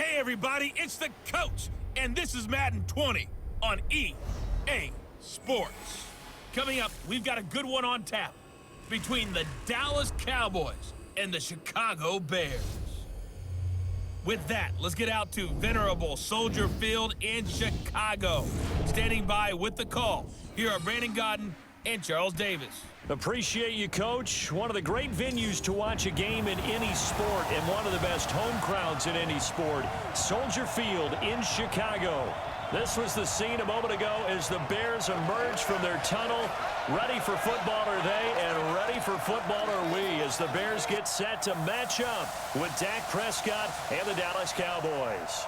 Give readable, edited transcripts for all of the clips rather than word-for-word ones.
Hey everybody, it's the coach, and this is Madden 20 on EA Sports. Coming up, we've got a good one on tap between the Dallas Cowboys and the Chicago Bears. With that, let's get out to venerable Soldier Field in Chicago. Standing by with the call, here are Brandon Godden and Charles Davis. Appreciate you, Coach. One of the great venues to watch a game in any sport and one of the best home crowds in any sport. Soldier Field in Chicago. This was the scene a moment ago as the Bears emerged from their tunnel. Ready for football are they, and ready for football are we as the Bears get set to match up with Dak Prescott and the Dallas Cowboys.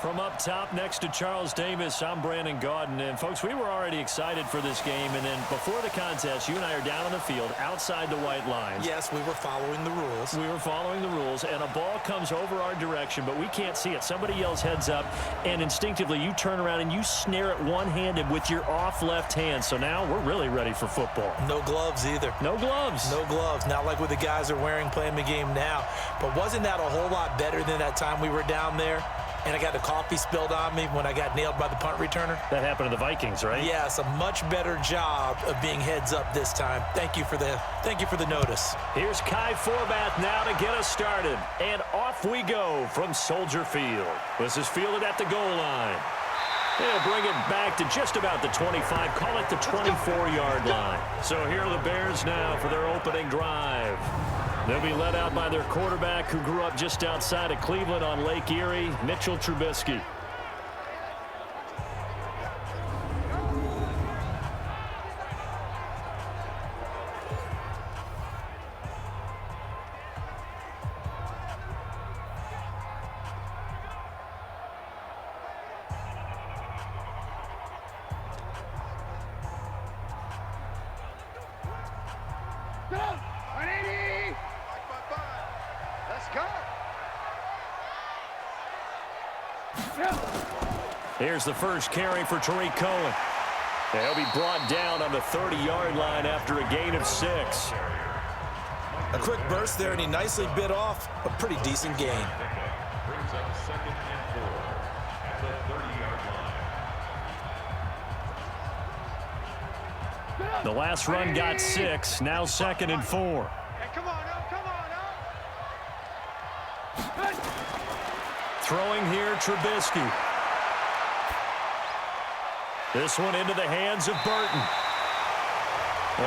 From up top next to Charles Davis, I'm Brandon Godden. And, folks, we were already excited for this game. And then before the contest, you and I are down on the field outside the white lines. Yes, we were following the rules. We were following the rules, and a ball comes over our direction, but we can't see it. Somebody yells heads up, and instinctively you turn around and you snare it one-handed with your off left hand. So now we're really ready for football. No gloves either. No gloves. No gloves. Not like what the guys are wearing playing the game now. But wasn't that a whole lot better than that time we were down there? And I got the coffee spilled on me when I got nailed by the punt returner. That happened to the Vikings, right? Yes, a much better job of being heads up this time. Thank you for the notice. Here's Kai Forbath now to get us started. And off we go from Soldier Field. This is fielded at the goal line. They'll bring it back to just about the 25. Call it the 24-yard line. So here are the Bears now for their opening drive. They'll be led out by their quarterback who grew up just outside of Cleveland on Lake Erie, Mitchell Trubisky. Here's the first carry for Tariq Cohen. He'll be brought down on the 30-yard line after a gain of 6. A quick burst there, and he nicely bit off a pretty decent gain. The last run got 6, now 2nd and 4. Throwing here, Trubisky. This one into the hands of Burton.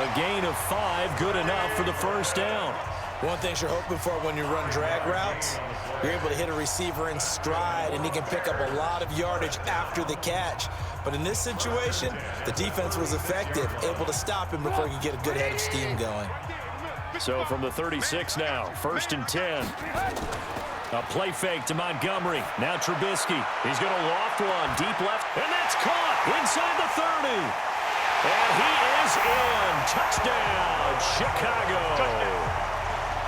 A gain of 5, good enough for the first down. One thing you're hoping for when you run drag routes, you're able to hit a receiver in stride, and he can pick up a lot of yardage after the catch. But in this situation, the defense was effective, able to stop him before he could get a good head of steam going. So from the 36 now, 1st and 10. A play fake to Montgomery. Now Trubisky. He's going to loft one deep left, and that's caught inside the 30. And he is in. Touchdown, Chicago.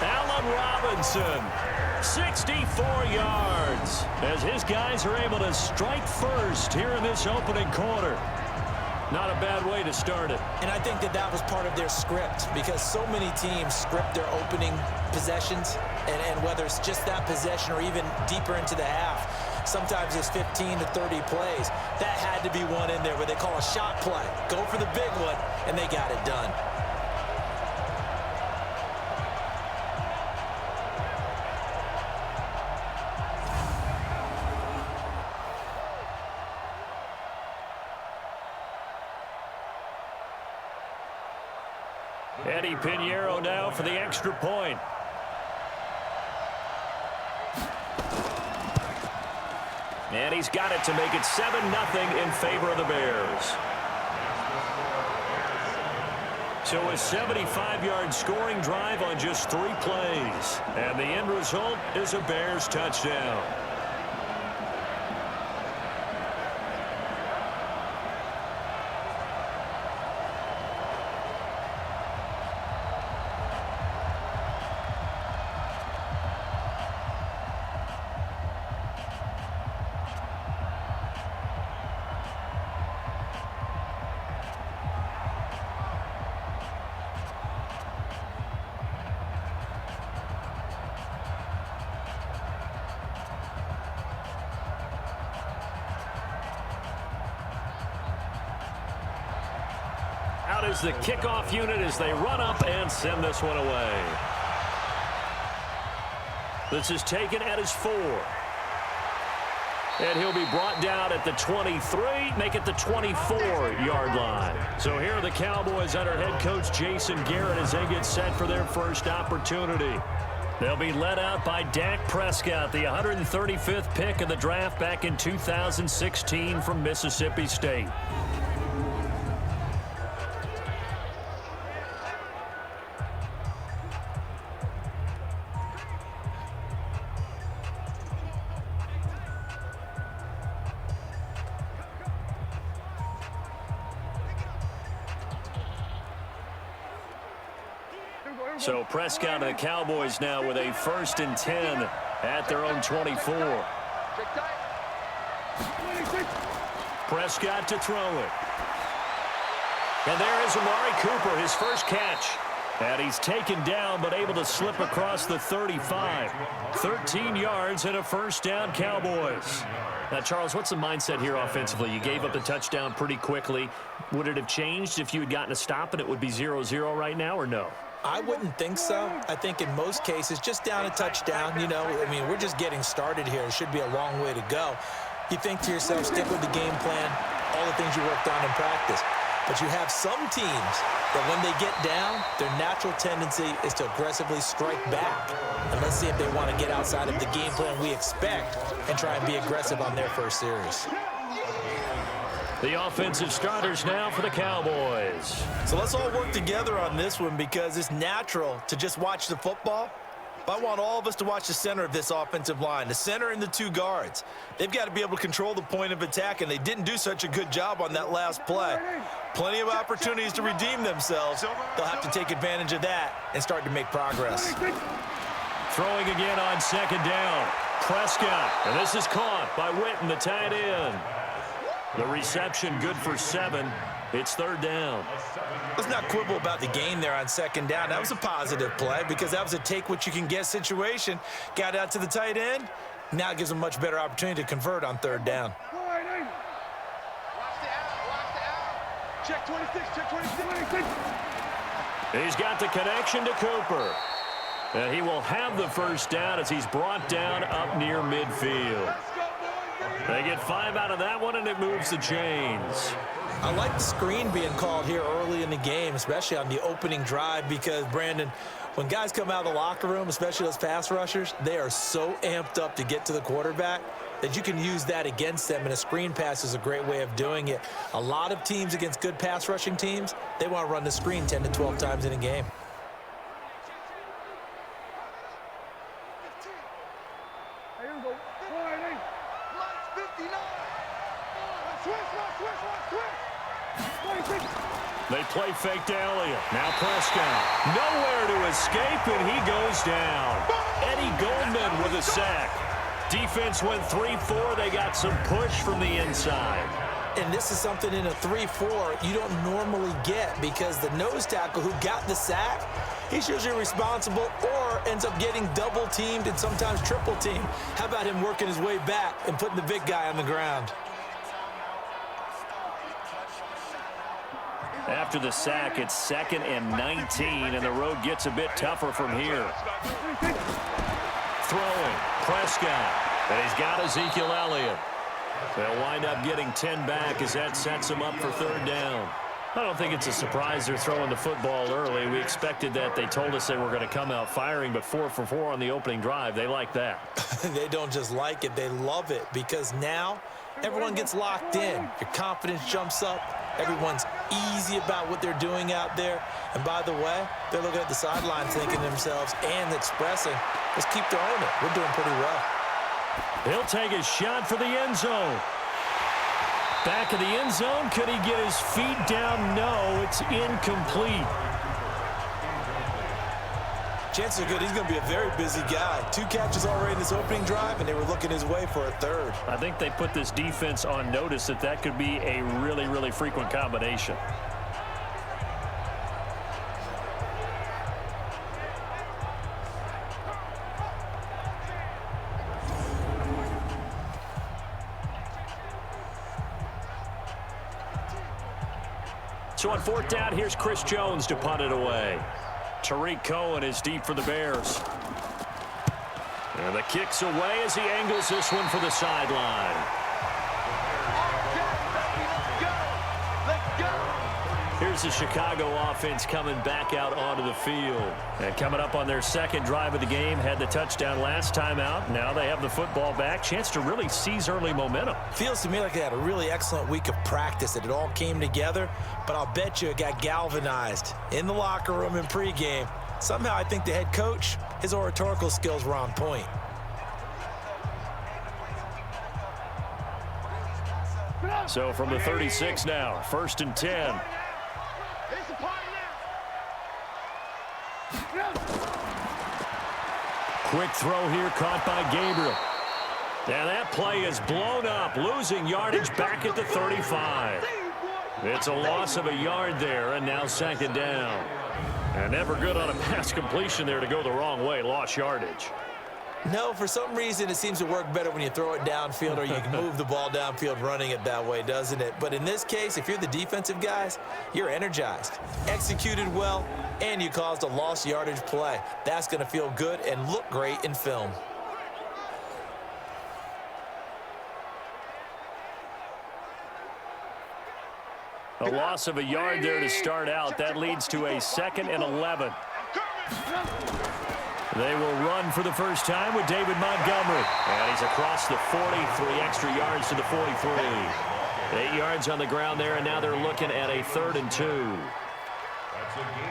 Allen Robinson, 64 yards, as his guys are able to strike first here in this opening quarter. Not a bad way to start it. And I think that was part of their script, because so many teams script their opening possessions, and whether it's just that possession or even deeper into the half, sometimes it's 15 to 30 plays. That had to be one in there where they call a shot play. Go for the big one, and they got it done. Eddie Pinheiro now for the extra point. And he's got it to make it 7-0 in favor of the Bears. So a 75-yard scoring drive on just 3 plays. And the end result is a Bears touchdown. out is the kickoff unit as they run up and send this one away. This is taken at his 4. And he'll be brought down at the 23, make it the 24-yard line. So here are the Cowboys under head coach Jason Garrett as they get set for their first opportunity. They'll be led out by Dak Prescott, the 135th pick of the draft back in 2016 from Mississippi State. So Prescott and the Cowboys now with a 1st and 10 at their own 24. Prescott to throw it. And there is Amari Cooper, his first catch. And he's taken down but able to slip across the 35. 13 yards and a first down, Cowboys. Now, Charles, what's the mindset here offensively? You gave up the touchdown pretty quickly. Would it have changed if you had gotten a stop and it would be 0-0 right now, or no? I wouldn't think so. I think in most cases, just down a touchdown, we're just getting started here. It should be a long way to go. You think to yourself, stick with the game plan, all the things you worked on in practice. But you have some teams that when they get down, their natural tendency is to aggressively strike back. And let's see if they want to get outside of the game plan we expect and try and be aggressive on their first series. The offensive starters now for the Cowboys. So let's all work together on this one because it's natural to just watch the football. But I want all of us to watch the center of this offensive line, the center and the 2 guards. They've got to be able to control the point of attack, and they didn't do such a good job on that last play. Plenty of opportunities to redeem themselves. They'll have to take advantage of that and start to make progress. Throwing again on 2nd down. Prescott, and this is caught by Witten, the tight end. The reception good for 7. It's 3rd down. Let's not quibble about the gain there on 2nd down. That was a positive play because that was a take-what-you-can-get situation. Got out to the tight end. Now it gives them a much better opportunity to convert on 3rd down. Check 26, check 26. He's got the connection to Cooper. And he will have the first down as he's brought down up near midfield. They get 5 out of that one, and it moves the chains. I like the screen being called here early in the game, especially on the opening drive, because, Brandon, when guys come out of the locker room, especially those pass rushers, they are so amped up to get to the quarterback that you can use that against them, and a screen pass is a great way of doing it. A lot of teams against good pass rushing teams, they want to run the screen 10 to 12 times in a game. They play fake to Elliott. Now Prescott. Nowhere to escape, and he goes down. Eddie Goldman with a sack. Defense went 3-4. They got some push from the inside. And this is something in a 3-4 you don't normally get because the nose tackle who got the sack, he's usually responsible or ends up getting double-teamed and sometimes triple-teamed. How about him working his way back and putting the big guy on the ground? After the sack, it's 2nd and 19, and the road gets a bit tougher from here. Throwing, Prescott, and he's got Ezekiel Elliott. They'll wind up getting 10 back as that sets them up for 3rd down. I don't think it's a surprise they're throwing the football early. We expected that. They told us they were going to come out firing, but 4 for 4 on the opening drive. They like that. They don't just like it, they love it because now everyone gets locked in. Your confidence jumps up. Everyone's easy about what they're doing out there. And by the way, they're looking at the sideline thinking to themselves and expressing, let's keep throwing it. We're doing pretty well. He'll take a shot for the end zone. Back of the end zone. Could he get his feet down? No, it's incomplete. Chances are good he's going to be a very busy guy. 2 catches already in this opening drive, and they were looking his way for a 3rd. I think they put this defense on notice that could be a really, really frequent combination. So on 4th down, here's Chris Jones to punt it away. Tariq Cohen is deep for the Bears. And the kick's away as he angles this one for the sideline. Here's the Chicago offense coming back out onto the field. And coming up on their second drive of the game, had the touchdown last time out. Now they have the football back. Chance to really seize early momentum. Feels to me like they had a really excellent week of practice, that it all came together, but I'll bet you it got galvanized in the locker room in pregame. Somehow I think the head coach, his oratorical skills were on point. So from the 36 now, 1st and 10. Quick throw here, caught by Gabriel. And that play is blown up, losing yardage back at the 35. It's a loss of a yard there, and now 2nd down. And never good on a pass completion there to go the wrong way, lost yardage. No, for some reason, it seems to work better when you throw it downfield or you can move the ball downfield running it that way, doesn't it? But in this case, if you're the defensive guys, you're energized, executed well, and you caused a lost yardage play. That's going to feel good and look great in film. A loss of a yard there to start out. That leads to a 2nd and 11. They will run for the first time with David Montgomery. And he's across the 40, 3 extra yards to the 43. 8 yards on the ground there, and now they're looking at a 3rd and 2.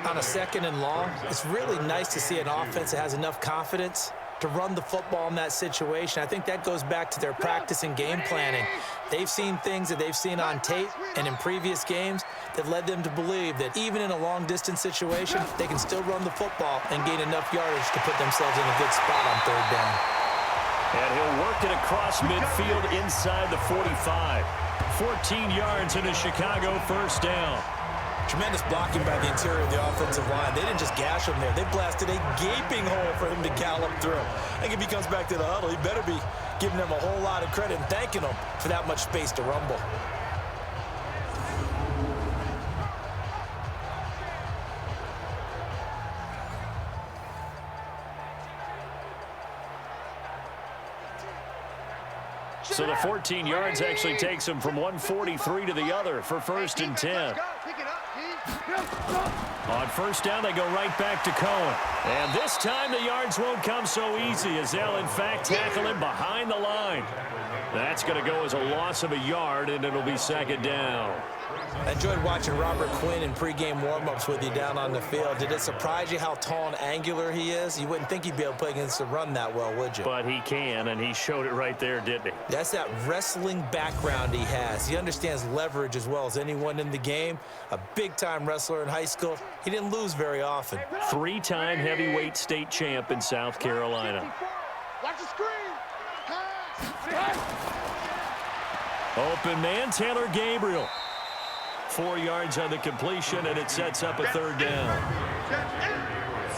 On a 2nd and long, it's really nice to see an offense that has enough confidence to run the football in that situation. I think that goes back to their practice and game planning. They've seen things that they've seen on tape and in previous games that led them to believe that even in a long-distance situation, they can still run the football and gain enough yardage to put themselves in a good spot on 3rd down. And he'll work it across midfield inside the 45. 14 yards in a Chicago 1st down. Tremendous blocking by the interior of the offensive line. They didn't just gash him there. They blasted a gaping hole for him to gallop through. I think if he comes back to the huddle, he better be giving them a whole lot of credit and thanking them for that much space to rumble. So the 14 yards actually takes him from 143 to the other for 1st and 10. On 1st down, they go right back to Cohen. And this time the yards won't come so easy as they'll, in fact, tackle him behind the line. That's going to go as a loss of a yard, and it'll be 2nd down. I enjoyed watching Robert Quinn in pregame warm-ups with you down on the field. Did it surprise you how tall and angular he is? You wouldn't think he'd be able to play against the run that well, would you? But he can, and he showed it right there, didn't he? That's that wrestling background he has. He understands leverage as well as anyone in the game. A big-time wrestler in high school. He didn't lose very often. 3-time heavyweight state champ in South Carolina. Watch the screen. Open man, Taylor Gabriel. 4 yards on the completion, and it sets up a 3rd down.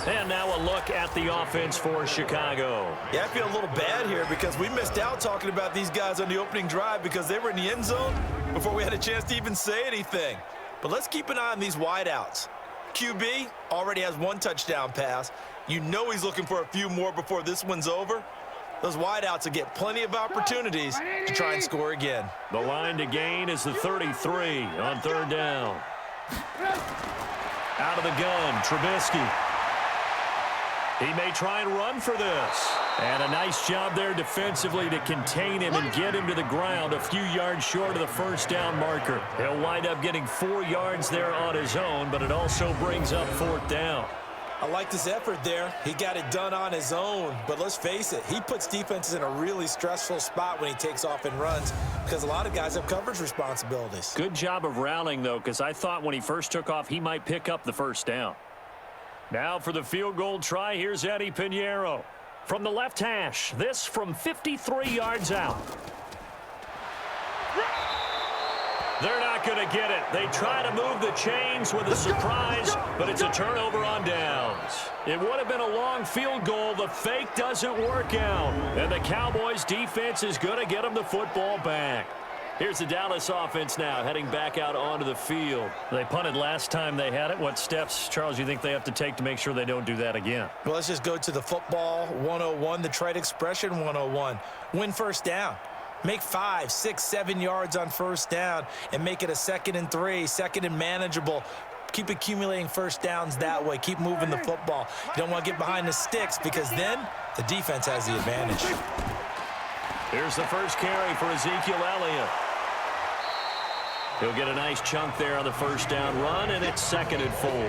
And now a look at the offense for Chicago. Yeah, I feel a little bad here because we missed out talking about these guys on the opening drive because they were in the end zone before we had a chance to even say anything. But let's keep an eye on these wideouts. QB already has 1 touchdown pass. You know he's looking for a few more before this one's over. Those wideouts will get plenty of opportunities to try and score again. The line to gain is the 33 on 3rd down. Out of the gun, Trubisky. He may try and run for this. And a nice job there defensively to contain him and get him to the ground a few yards short of the 1st down marker. He'll wind up getting 4 yards there on his own, but it also brings up 4th down. I like this effort there. He got it done on his own. But let's face it, he puts defenses in a really stressful spot when he takes off and runs because a lot of guys have coverage responsibilities. Good job of rallying, though, because I thought when he first took off, he might pick up the 1st down. Now for the field goal try, here's Eddie Pinheiro. From the left hash, this from 53 yards out. They're not going to get it. They try to move the chains with a surprise, but it's a turnover on downs. It would have been a long field goal. The fake doesn't work out. And the Cowboys defense is going to get them the football back. Here's the Dallas offense now heading back out onto the field. They punted last time they had it. What steps, Charles, you think they have to take to make sure they don't do that again? Well, let's just go to the football 101, the trite expression 101. Win first down. Make 5, 6, 7 yards on first down and make it a 2nd and 3, 2nd and manageable. Keep accumulating first downs that way. Keep moving the football. You don't want to get behind the sticks because then the defense has the advantage. Here's the first carry for Ezekiel Elliott. He'll get a nice chunk there on the first down run, and it's 2nd and 4. All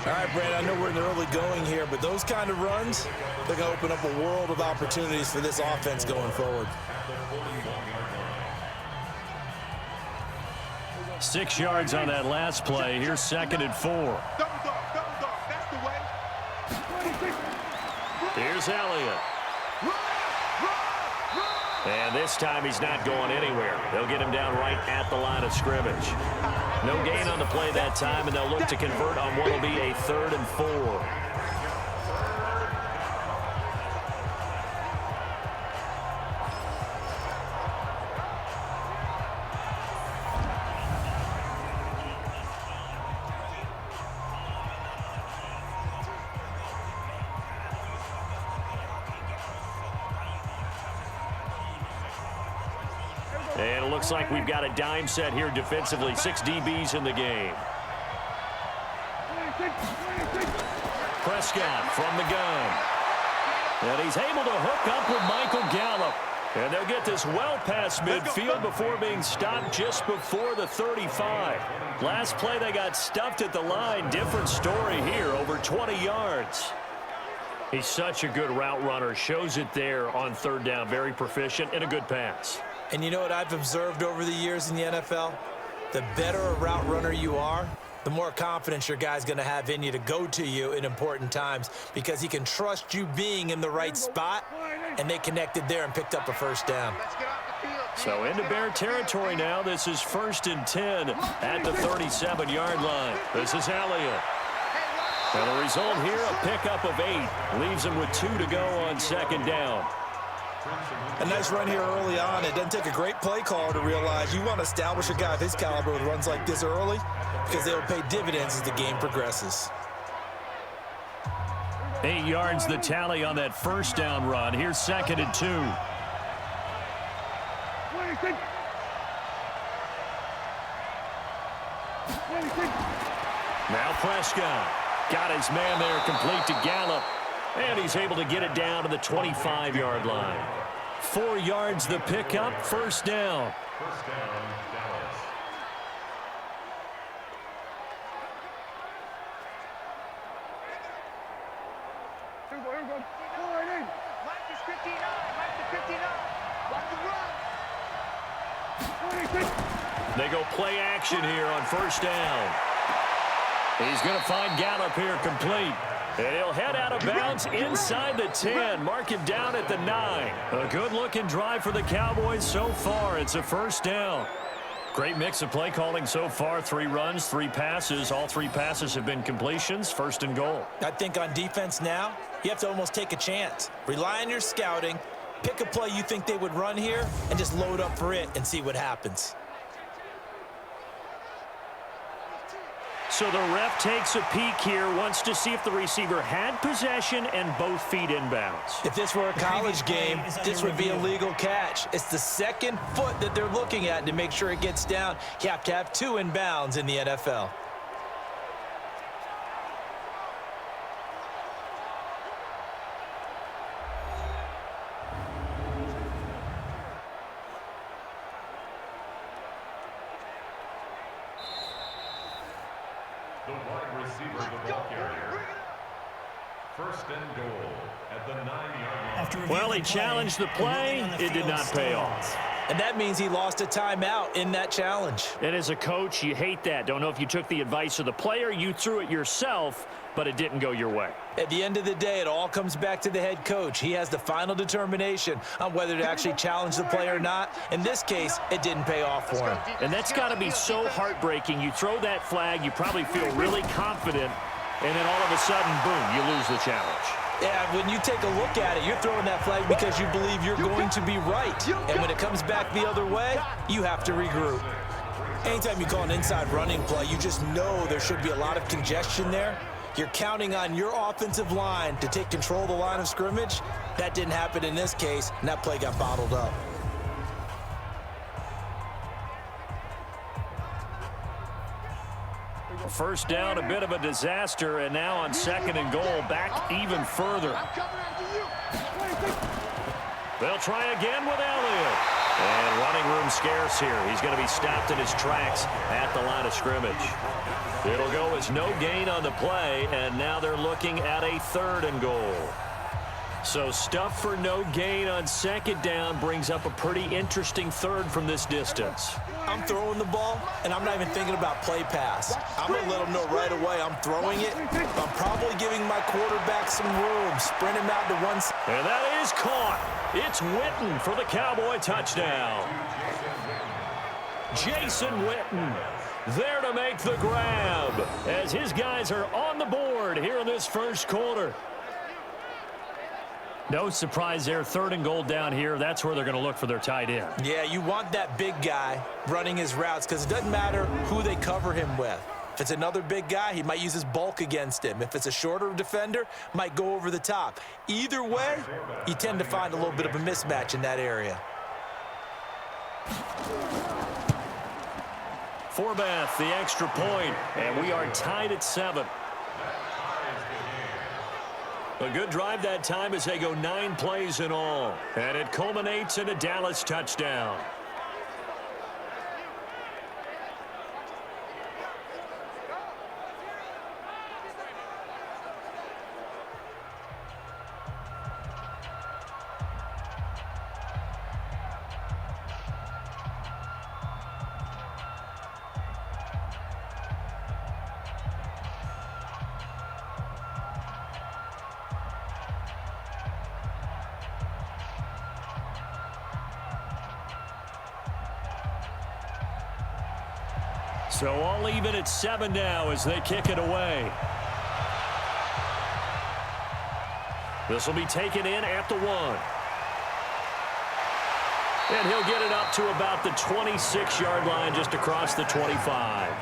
right, Brad, I know we're in the early going here, but those kind of runs, they're going to open up a world of opportunities for this offense going forward. 6 yards on that last play. Here's 2nd and 4. Double dog, that's the way. Here's Elliott. And this time he's not going anywhere. They'll get him down right at the line of scrimmage. No gain on the play that time, and they'll look to convert on what will be a 3rd and 4. And it looks like we've got a dime set here defensively. 6 DBs in the game. Prescott from the gun. And he's able to hook up with Michael Gallup. And they'll get this well past midfield before being stopped just before the 35. Last play they got stuffed at the line. Different story here, over 20 yards. He's such a good route runner. Shows it there on 3rd down. Very proficient and a good pass. And you know what I've observed over the years in the NFL? The better a route runner you are, the more confidence your guy's going to have in you to go to you in important times because he can trust you being in the right spot, and they connected there and picked up a first down. So into Bear territory now. This is 1st and 10 at the 37-yard line. This is Elliott. And the result here, a pickup of 8. Leaves him with 2 to go on 2nd down. A nice run here early on. It doesn't take a great play caller to realize you want to establish a guy of his caliber with runs like this early because they will pay dividends as the game progresses. 8 yards the tally on that first down run. Here's 2nd and 2. Now Prescott got his man there complete to Gallup. And he's able to get it down to the 25-yard line. 4 yards the pickup, first down. First down, Dallas. Here we go. Pull right in. Mike is 59. Mike is 59. Watch the run. They go play action here on first down. He's going to find Gallup here complete. And he'll head out of bounds inside the 10. Mark him down at the 9. A good-looking drive for the Cowboys so far. It's a first down. Great mix of play calling so far. 3 runs, 3 passes. All 3 passes have been completions. 1st and goal. I think on defense now, you have to almost take a chance. Rely on your scouting. Pick a play you think they would run here and just load up for it and see what happens. So the ref takes a peek here, wants to see if the receiver had possession and both feet inbounds. If this were a college game, this would be a legal catch. It's the 2nd foot that they're looking at to make sure it gets down. You have to have 2 inbounds in the NFL. The wide receiver, the ball carrier. 1st and goal at the 9-yard line. Well, he challenged the play. It did not pay off. And that means he lost a timeout in that challenge. And as a coach, you hate that. Don't know if you took the advice of the player, you threw it yourself, but it didn't go your way. At the end of the day, it all comes back to the head coach. He has the final determination on whether to actually challenge the play or not. In this case, it didn't pay off for him. And that's got to be so heartbreaking. You throw that flag, you probably feel really confident, and then all of a sudden, boom, you lose the challenge. Yeah, when you take a look at it, you're throwing that flag because you believe you're going to be right. And when it comes back the other way, you have to regroup. Anytime you call an inside running play, you just know there should be a lot of congestion there. You're counting on your offensive line to take control of the line of scrimmage. That didn't happen in this case, and that play got bottled up. First down, a bit of a disaster, and now on 2nd and goal, back even further. They'll try again with Elliott. And running room scarce here. He's going to be stopped in his tracks at the line of scrimmage. It'll go as no gain on the play, and now they're looking at a 3rd and goal. So stuff for no gain on 2nd down brings up a pretty interesting 3rd from this distance. I'm throwing the ball, and I'm not even thinking about play pass. I'm going to let them know right away I'm throwing it. I'm probably giving my quarterback some room, sprint him out to one side. And that is caught. It's Witten for the Cowboy touchdown. Jason Witten there to make the grab as his guys are on the board here in this first quarter. No surprise there, 3rd and goal down here. That's where they're going to look for their tight end. Yeah, you want that big guy running his routes because it doesn't matter who they cover him with. If it's another big guy, he might use his bulk against him. If it's a shorter defender, might go over the top. Either way, you tend to find a little bit of a mismatch in that area. Forbath, the extra point, and we are tied at 7. A good drive that time as they go 9 plays in all. And it culminates in a Dallas touchdown. So all even at 7 now as they kick it away. This will be taken in at the 1. And he'll get it up to about the 26-yard line just across the 25.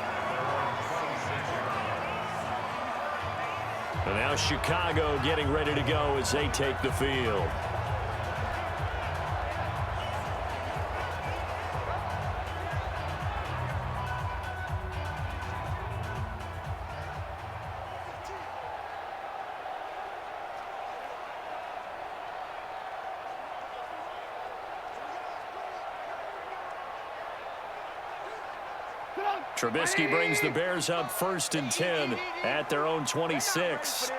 And now Chicago getting ready to go as they take the field. Trubisky brings the Bears up 1st and 10 at their own 26.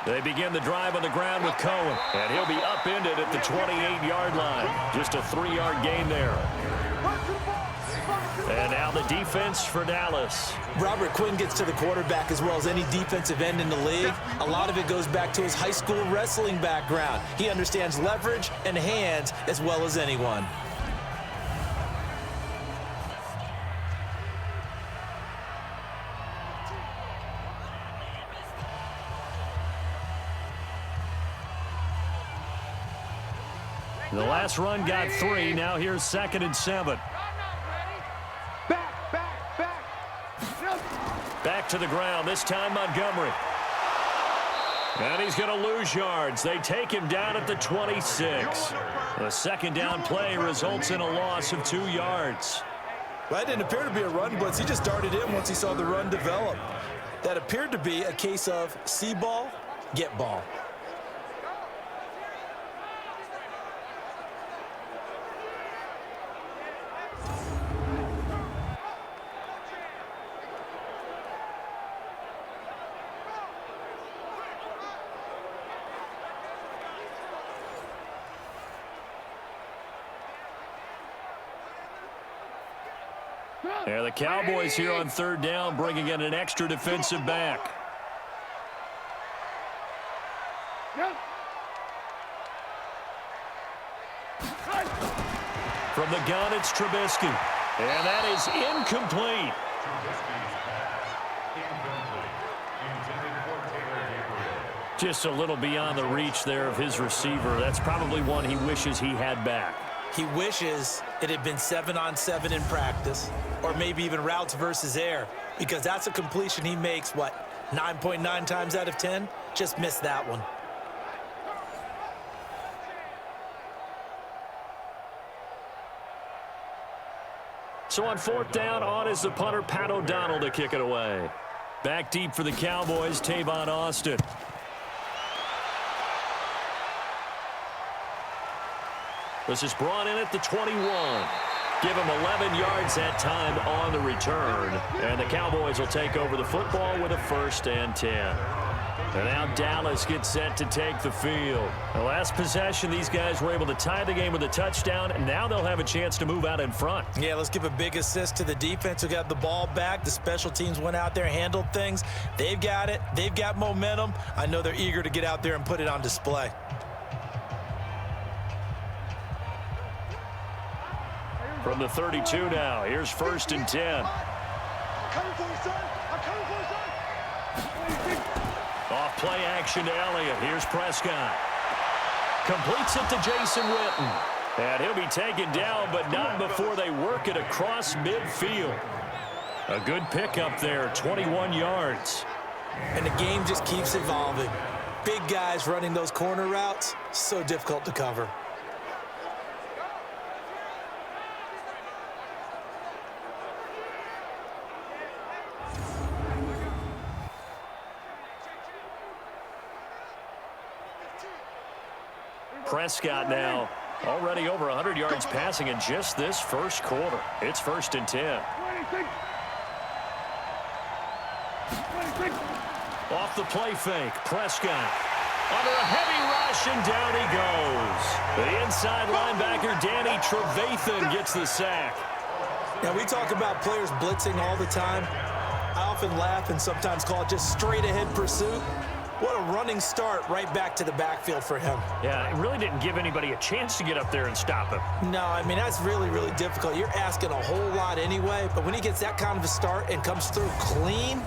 They begin the drive on the ground with Cohen, and he'll be upended at the 28-yard line. Just a 3-yard gain there. And now the defense for Dallas. Robert Quinn gets to the quarterback as well as any defensive end in the league. A lot of it goes back to his high school wrestling background. He understands leverage and hands as well as anyone. The last run got 3. Now here's 2nd and 7. Back to the ground. This time Montgomery. And he's going to lose yards. They take him down at the 26. The 2nd down play results in a loss of 2 yards. Well, that didn't appear to be a run blitz. He just darted in once he saw the run develop. That appeared to be a case of see ball, get ball. Yeah, the Cowboys here on 3rd down, bringing in an extra defensive back. From the gun, it's Trubisky. And that is incomplete. Just a little beyond the reach there of his receiver. That's probably one he wishes he had back. He wishes it had been 7-on-7 in practice, or maybe even routes versus air, because that's a completion he makes, 9.9 times out of 10? Just missed that one. So on 4th down, on is the punter, Pat O'Donnell, to kick it away. Back deep for the Cowboys, Tavon Austin. This is brought in at the 21. Give him 11 yards that time on the return. And the Cowboys will take over the football with a 1st and 10. And now Dallas gets set to take the field. The last possession, these guys were able to tie the game with a touchdown, and now they'll have a chance to move out in front. Yeah, let's give a big assist to the defense who got the ball back. The special teams went out there, handled things. They've got it. They've got momentum. I know they're eager to get out there and put it on display. From the 32 now, here's 1st and 10. I'm coming for you, son. I'm coming for you, son. Off play action to Elliott. Here's Prescott. Completes it to Jason Witten. And he'll be taken down, but not before they work it across midfield. A good pickup there, 21 yards. And the game just keeps evolving. Big guys running those corner routes, so difficult to cover. Prescott now already over 100 yards passing in just this first quarter. It's 1st and 10. Off the play fake, Prescott under a heavy rush, and down he goes. The inside linebacker, Danny Trevathan, gets the sack. Now, we talk about players blitzing all the time. I often laugh and sometimes call it just straight-ahead pursuit. What a running start right back to the backfield for him. Yeah, it really didn't give anybody a chance to get up there and stop him. No, I mean, that's really, really difficult. You're asking a whole lot anyway, but when he gets that kind of a start and comes through clean,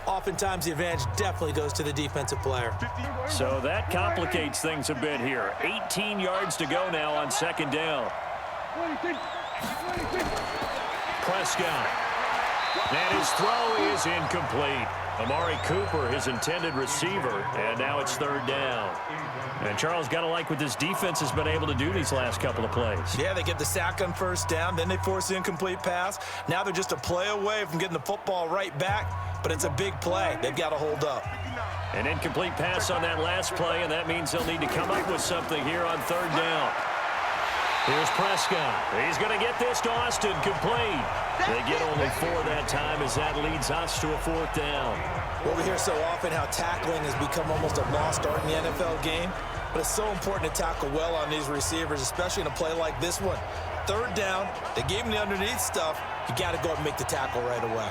oftentimes the advantage definitely goes to the defensive player. So that complicates things a bit here. 18 yards to go now on 2nd down. Prescott. And his throw is incomplete. Amari Cooper, his intended receiver, and now it's 3rd down. And Charles, got to like what this defense has been able to do these last couple of plays. Yeah, they get the sack on 1st down, then they force the incomplete pass. Now they're just a play away from getting the football right back, but it's a big play. They've got to hold up. An incomplete pass on that last play, and that means they'll need to come up with something here on 3rd down. Here's Prescott. He's going to get this to Austin, complete. They get only 4 that time as that leads us to a 4th down. Well, we hear so often how tackling has become almost a lost art in the NFL game, but it's so important to tackle well on these receivers, especially in a play like this one. 3rd down, they gave him the underneath stuff. You got to go and make the tackle right away.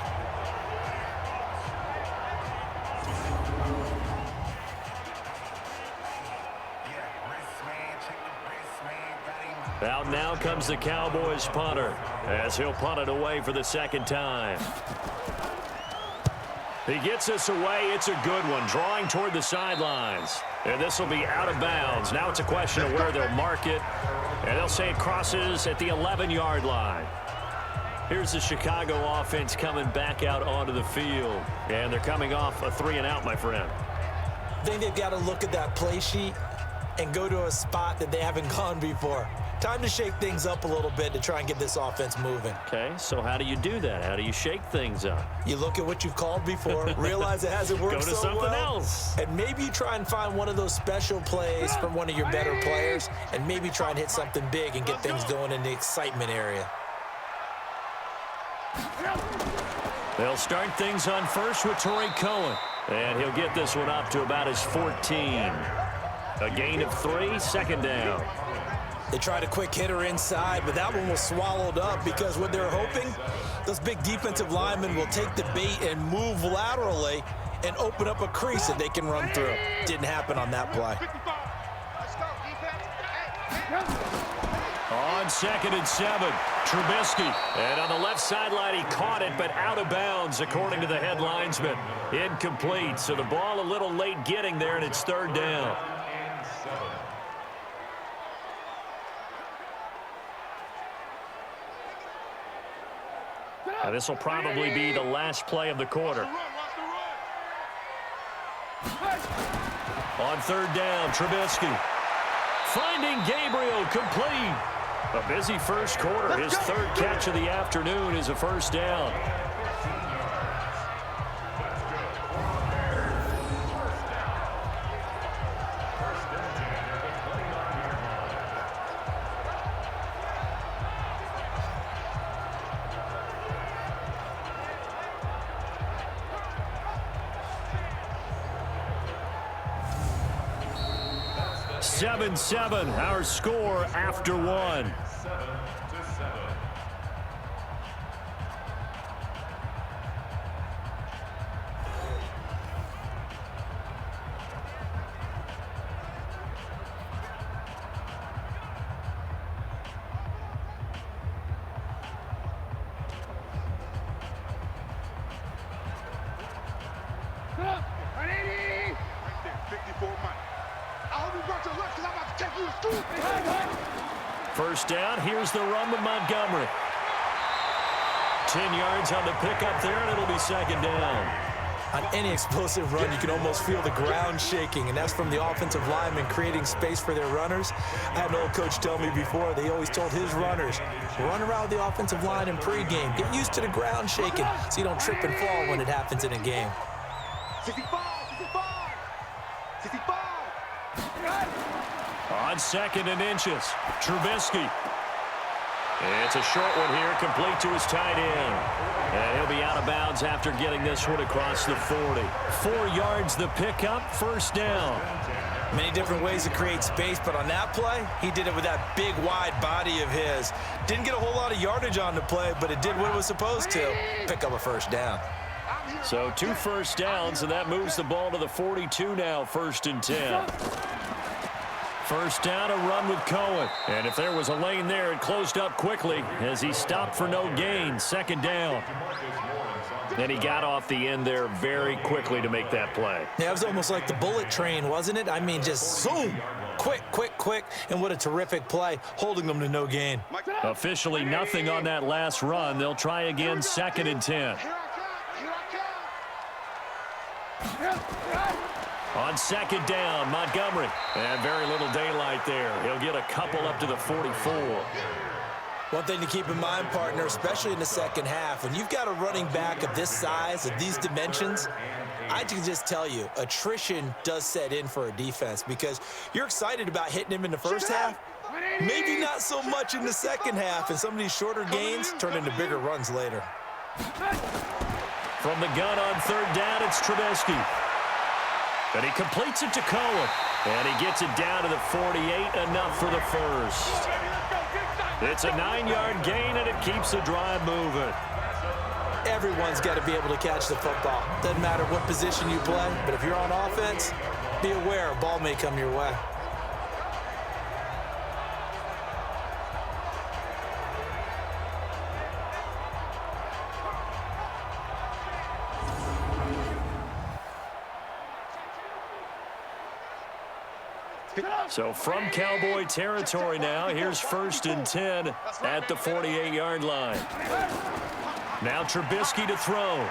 Out now comes the Cowboys punter as he'll punt it away for the 2nd time. He gets this away. It's a good one, drawing toward the sidelines. And this will be out of bounds. Now it's a question of where they'll mark it. And they'll say it crosses at the 11-yard line. Here's the Chicago offense coming back out onto the field. And they're coming off a 3-and-out, my friend. I think they've got to look at that play sheet and go to a spot that they haven't gone before. Time to shake things up a little bit to try and get this offense moving. Okay, so how do you do that? How do you shake things up? You look at what you've called before, realize it hasn't worked Go to so something well, else. and maybe you try and find one of those special plays from one of your better players, and maybe try and hit something big and get things going in the excitement area. They'll start things on first with Tariq Cohen, and he'll get this one up to about his 14. A gain of 3, 2nd down. They tried a quick hitter inside, but that one was swallowed up because what they're hoping, those big defensive linemen will take the bait and move laterally and open up a crease that they can run through. Didn't happen on that play. Let's go, defense. Hey, On 2nd and 7, Trubisky. And on the left sideline, he caught it, but out of bounds, according to the head linesman. Incomplete, so the ball a little late getting there, and it's 3rd down. Now, this will probably be the last play of the quarter. On 3rd down, Trubisky. Finding Gabriel, complete. A busy first quarter. His 3rd catch of the afternoon is a 1st down. Seven, our score after 1. 7-7. Right there, 54 Mike. I hope you brought your lunch because I'm about to take you to school. 1st down, here's the run with Montgomery. 10 yards on the pickup there, and it'll be 2nd down. On any explosive run, you can almost feel the ground shaking, and that's from the offensive linemen creating space for their runners. I had an old coach tell me before, they always told his runners, run around the offensive line in pregame. Get used to the ground shaking so you don't trip and fall when it happens in a game. 65, 65. On 2nd and inches, Trubisky. It's a short one here, complete to his tight end. And he'll be out of bounds after getting this one across the 40. 4 yards the pickup, 1st down. Many different ways to create space, but on that play, he did it with that big, wide body of his. Didn't get a whole lot of yardage on the play, but it did what it was supposed to. Pick up a 1st down. So 2 first downs, and that moves the ball to the 42 now, 1st and 10. 1st down, a run with Cohen. And if there was a lane there, it closed up quickly as he stopped for no gain. 2nd down. And he got off the end there very quickly to make that play. Yeah, it was almost like the bullet train, wasn't it? I mean, just zoom. Quick, quick, quick. And what a terrific play, holding them to no gain. Officially nothing on that last run. They'll try again, 2nd and 10. On 2nd down, Montgomery. And very little daylight there. He'll get a couple up to the 44. One thing to keep in mind, partner, especially in the second half, when you've got a running back of this size, of these dimensions, I can just tell you, attrition does set in for a defense because you're excited about hitting him in the first half, maybe not so much in the second half, and some of these shorter gains turn into bigger runs later. From the gun on 3rd down, it's Trubisky. And he completes it to Cohen. And he gets it down to the 48, enough for the 1st. It's a 9-yard gain, and it keeps the drive moving. Everyone's got to be able to catch the football. Doesn't matter what position you play, but if you're on offense, be aware a ball may come your way. So from Cowboy territory now, here's 1st and 10 at the 48-yard line. Now Trubisky to throw.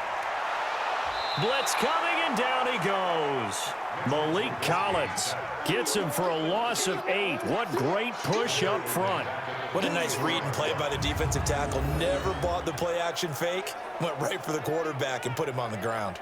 Blitz coming, and down he goes. Malik Collins gets him for a loss of 8. What great push up front. What a nice read and play by the defensive tackle. Never bought the play-action fake. Went right for the quarterback and put him on the ground.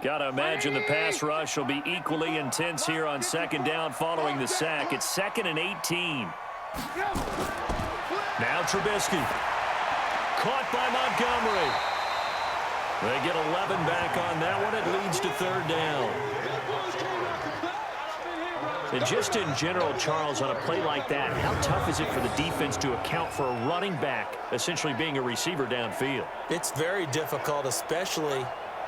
Got to imagine the pass rush will be equally intense here on 2nd down following the sack. It's 2nd and 18. Now Trubisky. Caught by Montgomery. They get 11 back on that one. It leads to 3rd down. And just in general, Charles, on a play like that, how tough is it for the defense to account for a running back essentially being a receiver downfield? It's very difficult, especially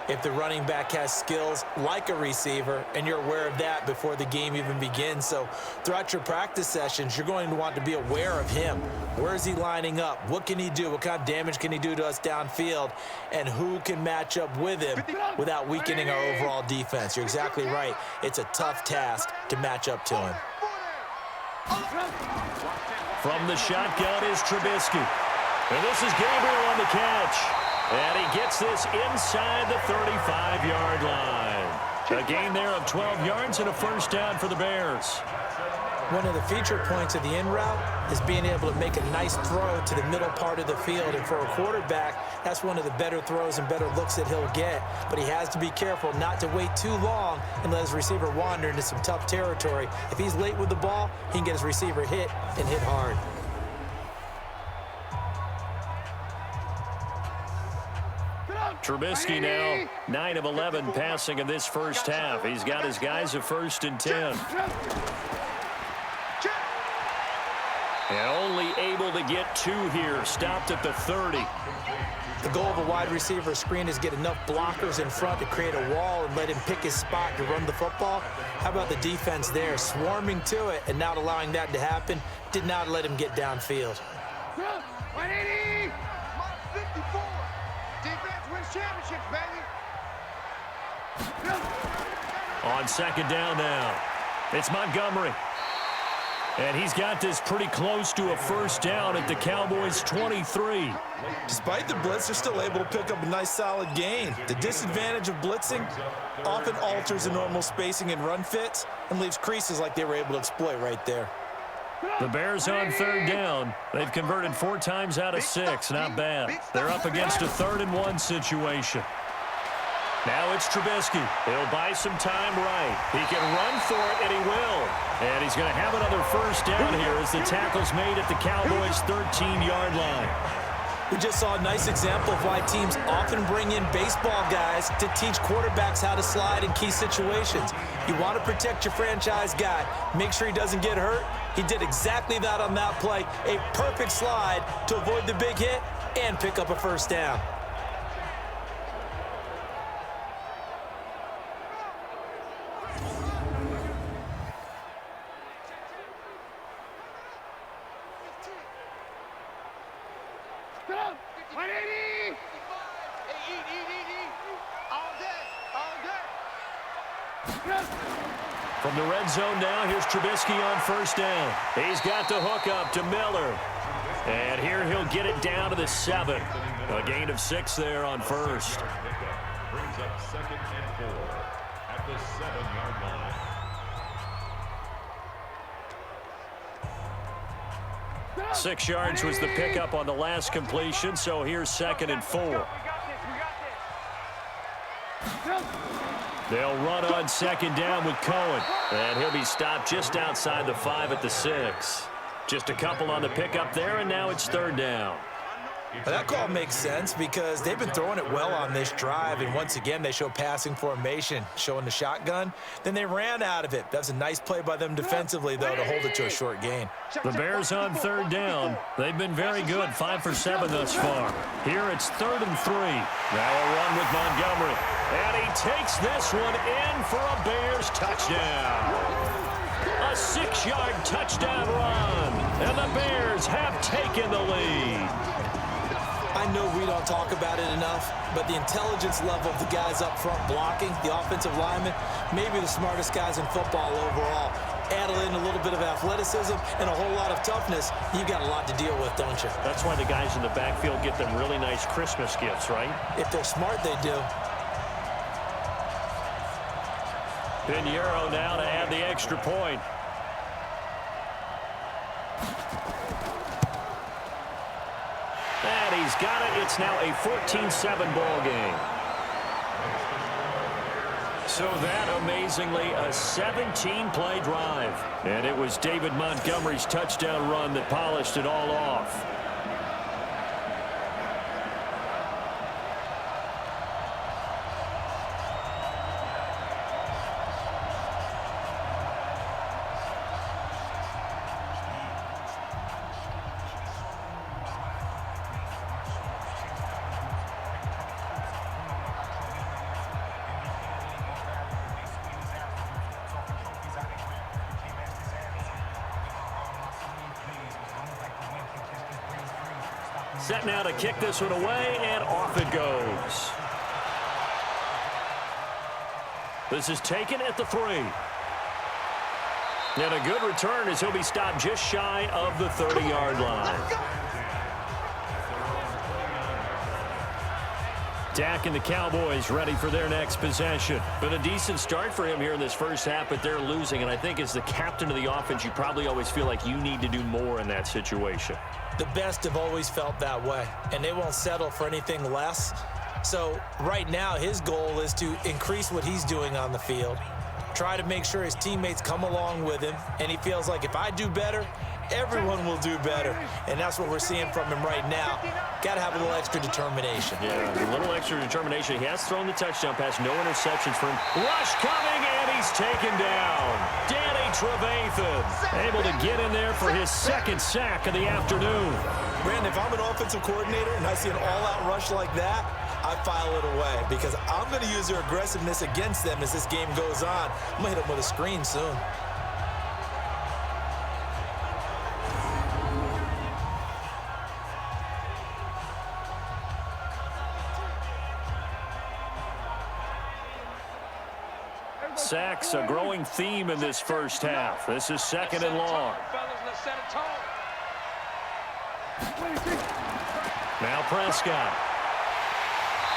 if the running back has skills like a receiver, and you're aware of that before the game even begins. So throughout your practice sessions, you're going to want to be aware of him. Where is he lining up? What can he do? What kind of damage can he do to us downfield? And who can match up with him without weakening our overall defense? You're exactly right. It's a tough task to match up to him. From the shotgun is Trubisky. And this is Gabriel on the catch. And he gets this inside the 35-yard line. A gain there of 12 yards and a first down for the Bears. One of the feature points of the in route is being able to make a nice throw to the middle part of the field. And for a quarterback, that's one of the better throws and better looks that he'll get. But he has to be careful not to wait too long and let his receiver wander into some tough territory. If he's late with the ball, he can get his receiver hit and hit hard. Trubisky now 9 of 11 passing in this first half. He's got his guys a 1st and 10. And only able to get 2 here. Stopped at the 30. The goal of a wide receiver screen is get enough blockers in front to create a wall and let him pick his spot to run the football. How about the defense there, swarming to it and not allowing that to happen? Did not let him get downfield. 180! 54! Defense wins championships, baby! On 2nd down now, it's Montgomery. And he's got this pretty close to a first down at the Cowboys' 23. Despite the blitz, they're still able to pick up a nice solid gain. The disadvantage of blitzing often alters the normal spacing and run fits and leaves creases like they were able to exploit right there. The Bears on 3rd down. They've converted 4 times out of 6. Not bad. They're up against a 3rd and 1 situation. Now it's Trubisky. He'll buy some time right. He can run for it, and he will. And he's going to have another first down here as the tackle's made at the Cowboys' 13-yard line. We just saw a nice example of why teams often bring in baseball guys to teach quarterbacks how to slide in key situations. You want to protect your franchise guy. Make sure he doesn't get hurt. He did exactly that on that play. A perfect slide to avoid the big hit and pick up a first down. From the red zone now, here's Trubisky on 1st down. He's got the hook up to Miller. And here he'll get it down to the 7. A gain of 6 there on 1st. Brings up 2nd and 4 at the 7-yard line. 6 yards was the pickup on the last completion, so here's 2nd and 4. They'll run on 2nd down with Cohen. And he'll be stopped just outside the 5 at the 6. Just a couple on the pickup there, and now it's 3rd down. Well, that call makes sense because they've been throwing it well on this drive, and once again they show passing formation, showing the shotgun. Then they ran out of it. That's a nice play by them defensively, though, to hold it to a short gain. The Bears on 3rd down. They've been very good, 5 for 7 thus far. Here it's 3rd and 3. Now a run with Montgomery. And he takes this one in for a Bears touchdown. A 6-yard touchdown run. And the Bears have taken the lead. I know we don't talk about it enough, but the intelligence level of the guys up front blocking, the offensive linemen, maybe the smartest guys in football overall. Add in a little bit of athleticism and a whole lot of toughness, you've got a lot to deal with, don't you? That's why the guys in the backfield get them really nice Christmas gifts, right? If they're smart, they do. Pinheiro now to add the extra point. And he's got it. It's now a 14-7 ball game. So that, amazingly, a 17-play drive. And it was David Montgomery's touchdown run that polished it all off. Set now to kick this one away, and off it goes. This is taken at the 3. And a good return as he'll be stopped just shy of the 30-yard line. Dak and the Cowboys ready for their next possession. Been a decent start for him here in this first half, but they're losing. And I think as the captain of the offense, you probably always feel like you need to do more in that situation. The best have always felt that way, and they won't settle for anything less. So right now, his goal is to increase what he's doing on the field, try to make sure his teammates come along with him, and he feels like if I do better, everyone will do better. And that's what we're seeing from him right now. Got to have a little extra determination. Yeah, a little extra determination. He has thrown the touchdown pass, no interceptions for him. Rush coming, and he's taken down. Danny Trevathan able to get in there for his second sack of the afternoon. Brandon, if I'm an offensive coordinator and I see an all-out rush like that, I file it away because I'm going to use their aggressiveness against them as this game goes on. I'm going to hit them with a screen soon. Sacks, a growing theme in this first half. This is second and long. Now Prescott.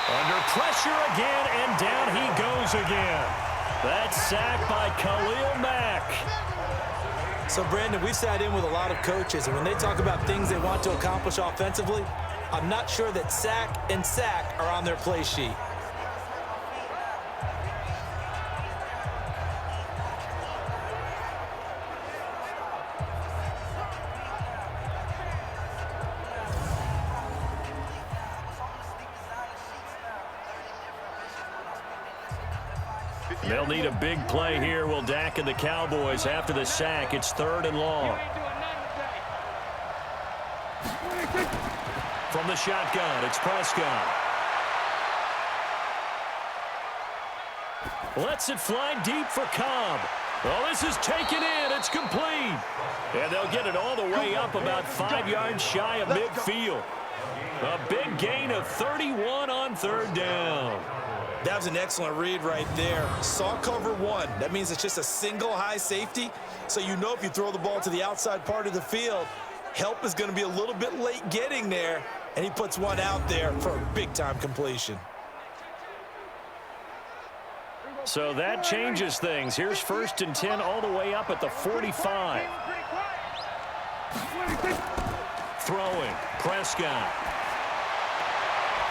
Under pressure again, and down he goes again. That's sacked by Khalil Mack. So, Brandon, we've sat in with a lot of coaches, and when they talk about things they want to accomplish offensively, I'm not sure that sack and sack are on their play sheet. They'll need a big play here, will Dak and the Cowboys. After the sack, it's third and long. From the shotgun, it's Prescott. Lets it fly deep for Cobb. Well, this is taken in. It's complete. And they'll get it all the way up about 5 yards shy of midfield. A big gain of 31 on third down. That was an excellent read right there. Saw cover one. That means it's just a single high safety. So you know if you throw the ball to the outside part of the field, help is going to be a little bit late getting there. And he puts one out there for a big-time completion. So that changes things. Here's first and 10 all the way up at the 45. Throwing, Prescott.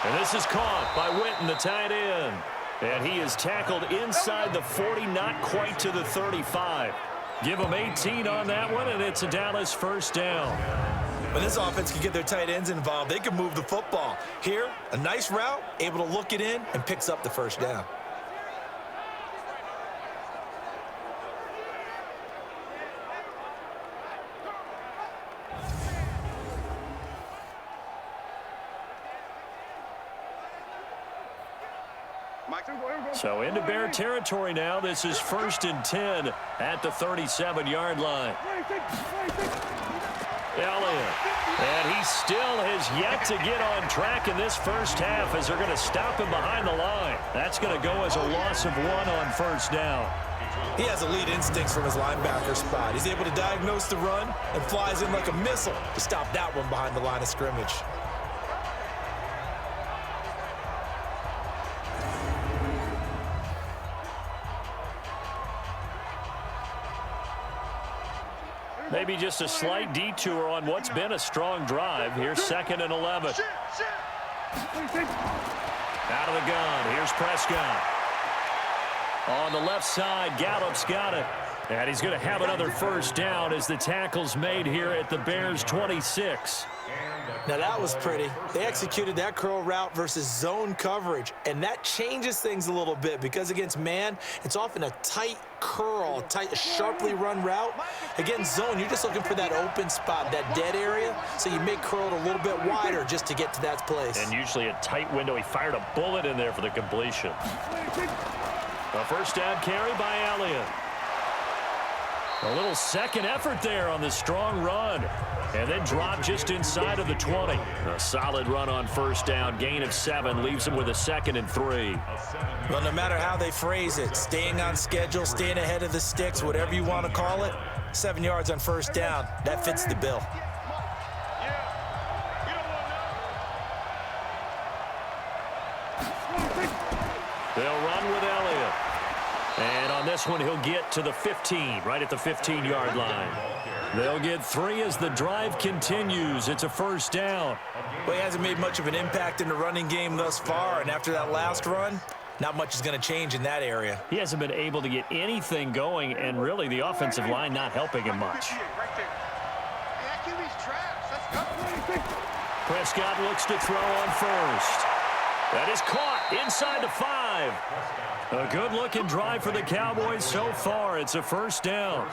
And this is caught by Witten, the tight end. And he is tackled inside the 40, not quite to the 35. Give him 18 on that one, and it's a Dallas first down. When this offense can get their tight ends involved, they can move the football. Here, a nice route, able to look it in, and picks up the first down. So into Bear territory now. This is first and 10 at the 37-yard line. Elliott. And he still has yet to get on track in this first half as they're going to stop him behind the line. That's going to go as a loss of 1 on first down. He has elite instincts from his linebacker spot. He's able to diagnose the run and flies in like a missile to stop that one behind the line of scrimmage. Maybe just a slight detour on what's been a strong drive. Here's second and 11. Out of the gun. Here's Prescott. On the left side, Gallup's got it. And he's going to have another first down as the tackle's made here at the Bears' 26. Now that was pretty. They executed that curl route versus zone coverage, and that changes things a little bit because against man, it's often a tight curl, tight, sharply run route. Against zone, you're just looking for that open spot, that dead area, so you make curl it a little bit wider just to get to that place. And usually a tight window. He fired a bullet in there for the completion. A first down carry by Elliott. A little second effort there on the strong run. And then drop just inside of the 20. A solid run on first down. Gain of 7 leaves him with a 2nd and 3. Well, no matter how they phrase it, staying on schedule, staying ahead of the sticks, whatever you want to call it, 7 yards on first down, that fits the bill. They'll run with Elliott. And on this one, he'll get to the 15, right at the 15-yard line. They'll get 3 as the drive continues. It's a first down. Well, he hasn't made much of an impact in the running game thus far, and after that last run, not much is going to change in that area. He hasn't been able to get anything going, and really the offensive line not helping him much. Prescott looks to throw on first. That is caught inside the 5. A good-looking drive for the Cowboys so far. It's a first down.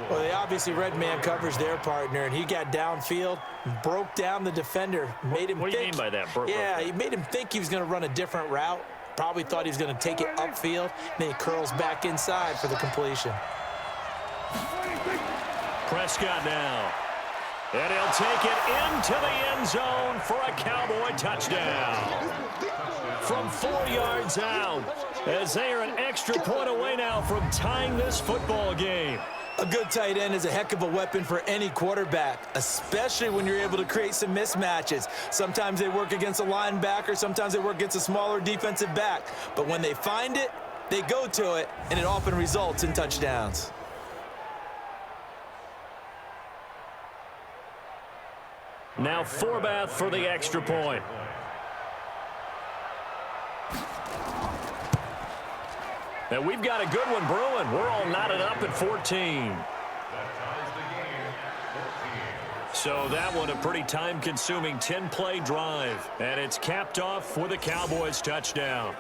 Well, they obviously read man coverage their partner, and he got downfield, broke down the defender, made him What do you mean by that? Yeah, he made him think he was going to run a different route. Probably thought he was going to take it upfield. Then he curls back inside for the completion. Prescott now. And he'll take it into the end zone for a Cowboy touchdown. From 4 yards out, as they are an extra point away now from tying this football game. A good tight end is a heck of a weapon for any quarterback, especially when you're able to create some mismatches. Sometimes they work against a linebacker, sometimes they work against a smaller defensive back. But when they find it, they go to it, and it often results in touchdowns. Now Forbath for the extra point. And we've got a good one brewing. We're all knotted up at 14. So that one a pretty time-consuming 10-play drive. And it's capped off with a Cowboys touchdown.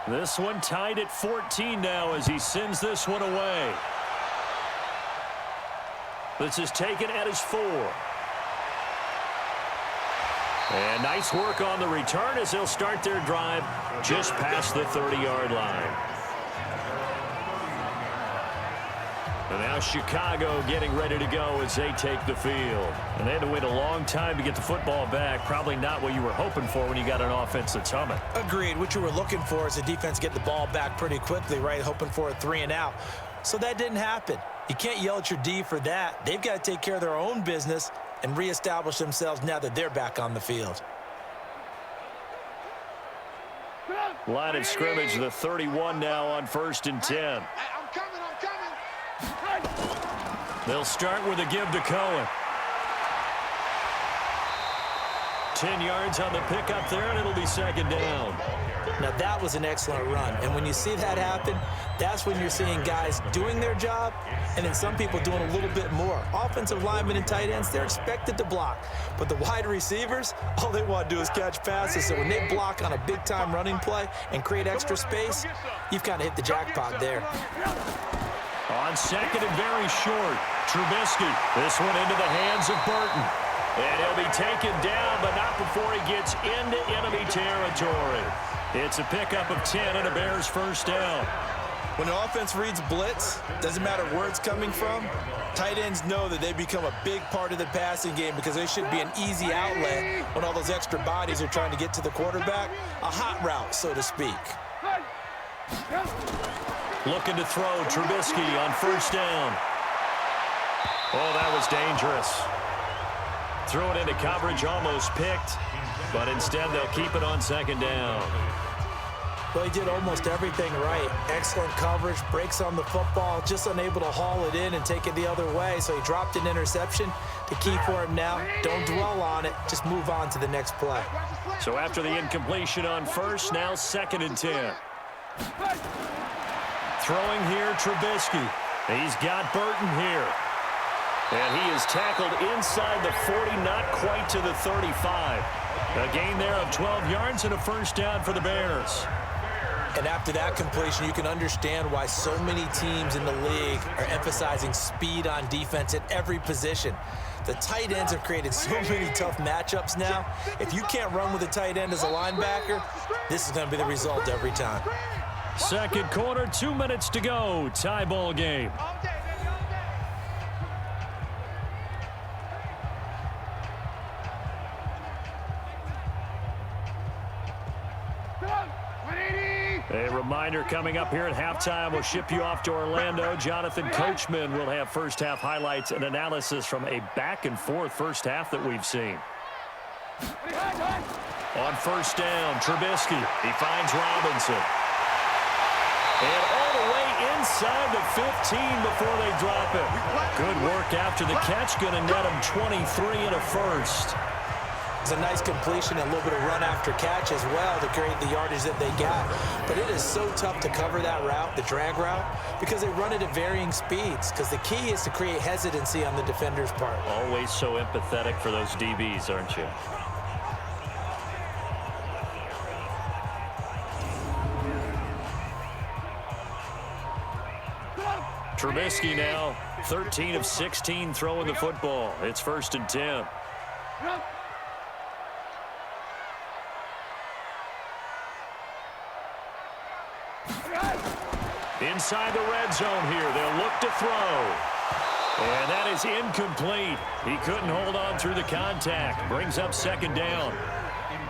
This one tied at 14 now as he sends this one away. This is taken at his 4. And nice work on the return as they'll start their drive just past the 30-yard line. And now Chicago getting ready to go as they take the field. And they had to wait a long time to get the football back. Probably not what you were hoping for when you got an offense that's humming. Agreed. What you were looking for is the defense get the ball back pretty quickly, right? Hoping for a 3 and out. So that didn't happen. You can't yell at your D for that. They've got to take care of their own business and reestablish themselves now that they're back on the field. Line of scrimmage, the 31 now on 1st and 10. They'll start with a give to Cohen. 10 yards on the pickup there, and it'll be 2nd down. Now, that was an excellent run. And when you see that happen, that's when you're seeing guys doing their job and then some people doing a little bit more. Offensive linemen and tight ends, they're expected to block. But the wide receivers, all they want to do is catch passes. So when they block on a big-time running play and create extra space, you've kind of hit the jackpot there. On 2nd and very short, Trubisky. This one into the hands of Burton. And he'll be taken down, but not before he gets into enemy territory. It's a pickup of 10 and a Bears first down. When an offense reads blitz, doesn't matter where it's coming from, tight ends know that they become a big part of the passing game because they should be an easy outlet when all those extra bodies are trying to get to the quarterback. A hot route, so to speak. Looking to throw Trubisky on first down. Oh, that was dangerous. Threw it into coverage, almost picked, but instead they'll keep it on 2nd down. Well, he did almost everything right. Excellent coverage, breaks on the football, just unable to haul it in and take it the other way. So he dropped an interception. The key for him now, don't dwell on it. Just move on to the next play. So after the incompletion on first, now 2nd and 10. Throwing here, Trubisky. He's got Burton here. And he is tackled inside the 40, not quite to the 35. A gain there of 12 yards and a first down for the Bears. And after that completion, you can understand why so many teams in the league are emphasizing speed on defense at every position. The tight ends have created so many tough matchups now. If you can't run with a tight end as a linebacker, this is going to be the result every time. Second quarter, 2 minutes to go. Tie ball game. A reminder coming up here at halftime. We'll ship you off to Orlando. Jonathan Coachman will have first-half highlights and analysis from a back-and-forth first half that we've seen. On first down, Trubisky. He finds Robinson. And all the way inside the 15 before they drop it. Good work after the catch. Going to net him 23 and a first. It's a nice completion, a little bit of run after catch as well to create the yardage that they got. But it is so tough to cover that route, the drag route, because they run it at varying speeds. Because the key is to create hesitancy on the defender's part. Always so empathetic for those DBs, aren't you? Trubisky now, 13 of 16 throwing the football. It's 1st and 10. Inside the red zone here. They'll look to throw. And that is incomplete. He couldn't hold on through the contact. Brings up 2nd down.